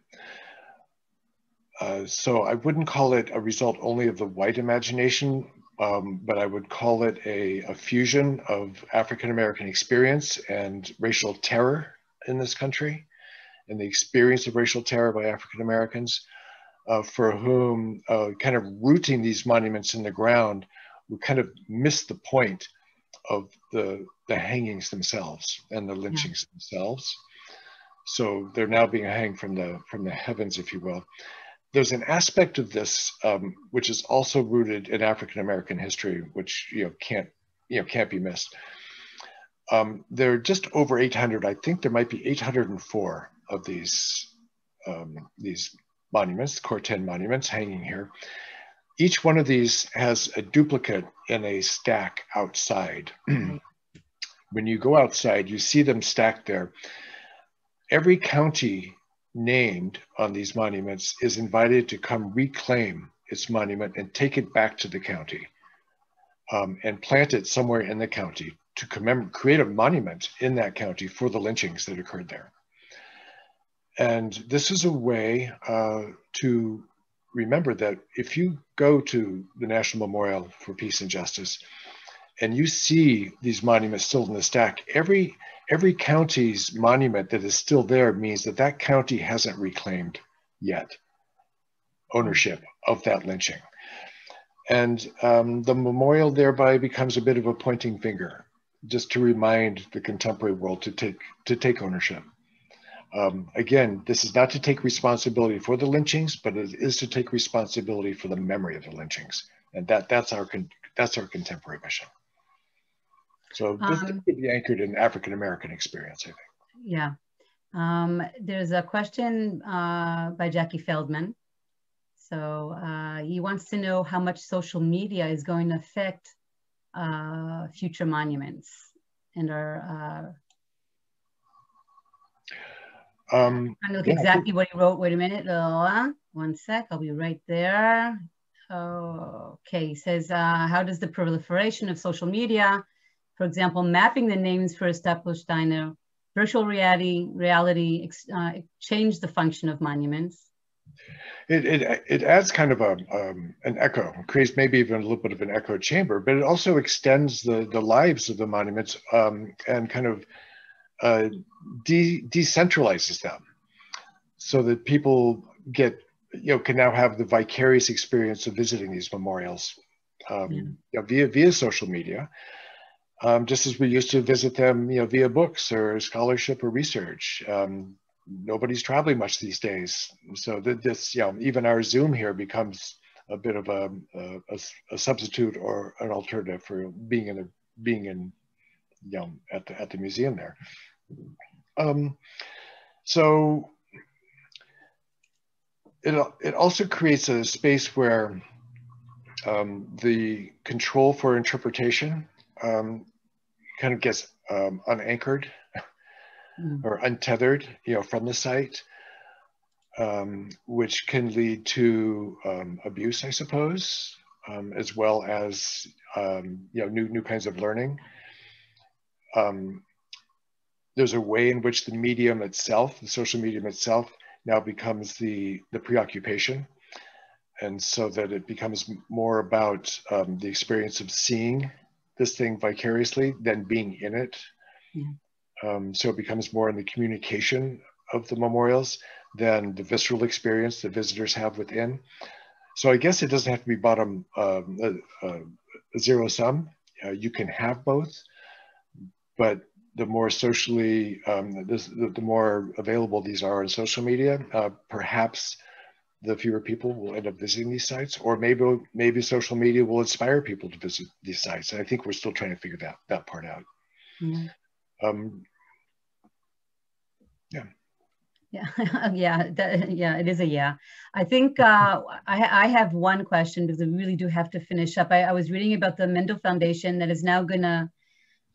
So I wouldn't call it a result only of the white imagination, but I would call it a fusion of African-American experience and racial terror in this country, and the experience of racial terror by African-Americans, for whom kind of rooting these monuments in the ground would kind of miss the point of the hangings themselves and the lynchings themselves. So they're now being hanged from the heavens, if you will. There's an aspect of this which is also rooted in African-American history, which can't be missed. There are just over 800. I think there might be 804 of these monuments, Corten monuments, hanging here. Each one of these has a duplicate in a stack outside. When you go outside, you see them stacked there. Every county named on these monuments is invited to come reclaim its monument and take it back to the county and plant it somewhere in the county to create a monument in that county for the lynchings that occurred there. And this is a way to remember that if you go to the National Memorial for Peace and Justice and you see these monuments still in the stack, every county's monument that is still there means that that county hasn't reclaimed yet ownership of that lynching. And the memorial thereby becomes a bit of a pointing finger, just to remind the contemporary world to take ownership. Again, this is not to take responsibility for the lynchings, but it is to take responsibility for the memory of the lynchings, and that's our contemporary mission. So this could be anchored in African American experience, I think. Yeah, there's a question by Jackie Feldman. So he wants to know how much social media is going to affect future monuments and our. I'm trying to look exactly what he wrote. Wait a minute. One sec. I'll be right there. Okay. He says, how does the proliferation of social media, for example, mapping the names for established diner, virtual reality change the function of monuments? It adds kind of an echo, creates maybe even a little bit of an echo chamber, but it also extends the lives of the monuments and kind of decentralizes them, so that people can now have the vicarious experience of visiting these memorials via social media, just as we used to visit them via books or scholarship or research. Nobody's traveling much these days, so this even our Zoom here becomes a bit of a substitute or an alternative for being in at the museum there. So it also creates a space where the control for interpretation kind of gets unanchored or untethered, from the site, which can lead to abuse, I suppose, as well as new kinds of learning. there's a way in which the medium itself, the social medium itself, now becomes the preoccupation. And so that it becomes more about the experience of seeing this thing vicariously than being in it. Yeah. So it becomes more in the communication of the memorials than the visceral experience the visitors have within. So I guess it doesn't have to be bottom zero sum. You can have both, but the more socially, the more available these are on social media, perhaps the fewer people will end up visiting these sites, or maybe social media will inspire people to visit these sites. And I think we're still trying to figure that part out. Yeah. Yeah. Yeah. Yeah, it is a yeah. I think I have one question because I really do have to finish up. I was reading about the Mendel Foundation that is now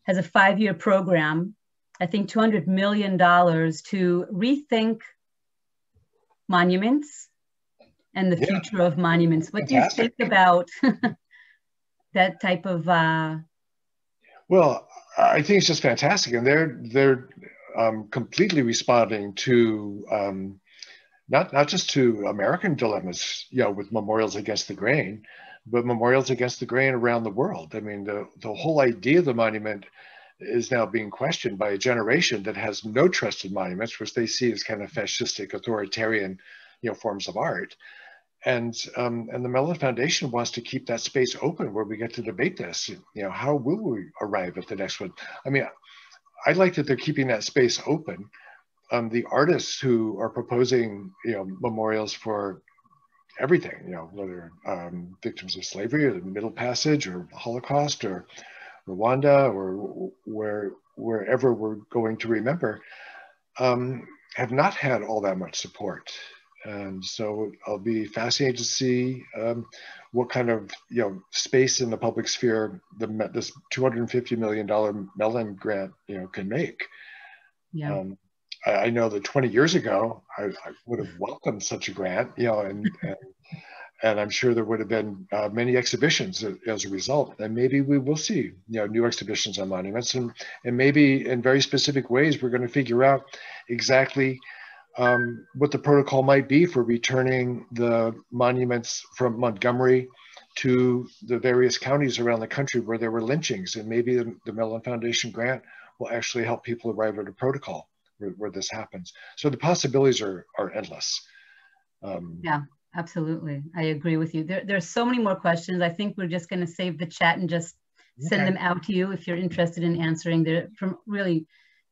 has a 5-year program, I think $200 million to rethink monuments and the future of monuments. What Fantastic. do you think about that type of? Well, I think it's just fantastic, and they're completely responding to not just to American dilemmas, with memorials against the grain, but memorials against the grain around the world. I mean, the whole idea of the monument is now being questioned by a generation that has no trust in monuments, which they see as kind of fascistic, authoritarian, forms of art. And the Mellon Foundation wants to keep that space open where we get to debate this. How will we arrive at the next one? I mean, I like that they're keeping that space open. The artists who are proposing, memorials for everything, whether victims of slavery or the Middle Passage or Holocaust or Rwanda or wherever we're going to remember, have not had all that much support. And so I'll be fascinated to see what kind of space in the public sphere this $250 million Mellon grant can make. Yeah. I know that 20 years ago I would have welcomed such a grant, and I'm sure there would have been many exhibitions as a result. And maybe we will see new exhibitions on monuments, and maybe in very specific ways we're going to figure out exactly what the protocol might be for returning the monuments from Montgomery to the various counties around the country where there were lynchings. And maybe the Mellon Foundation grant will actually help people arrive at a protocol where this happens. So the possibilities are endless. Yeah, absolutely. I agree with you. There's so many more questions. I think we're just going to save the chat and just send them out to you if you're interested in answering. They're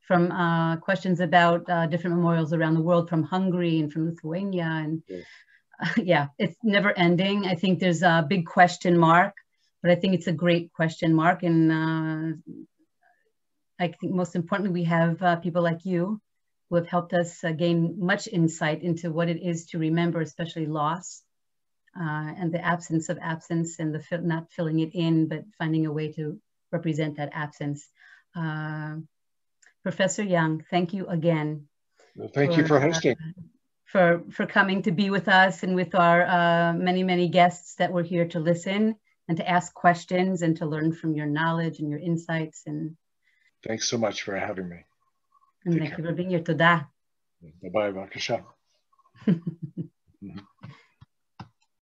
from questions about different memorials around the world, from Hungary and from Lithuania. And yeah, it's never ending. I think there's a big question mark, but I think it's a great question mark. And I think most importantly, we have people like you who have helped us gain much insight into what it is to remember, especially loss and the absence of absence, and the not filling it in, but finding a way to represent that absence. Professor Young, thank you again. Well, thank you for hosting. For coming to be with us and with our many, many guests that were here to listen and to ask questions and to learn from your knowledge and your insights. And thanks so much for having me. And thank you for being here. Toda. Bye-bye, Bakasha.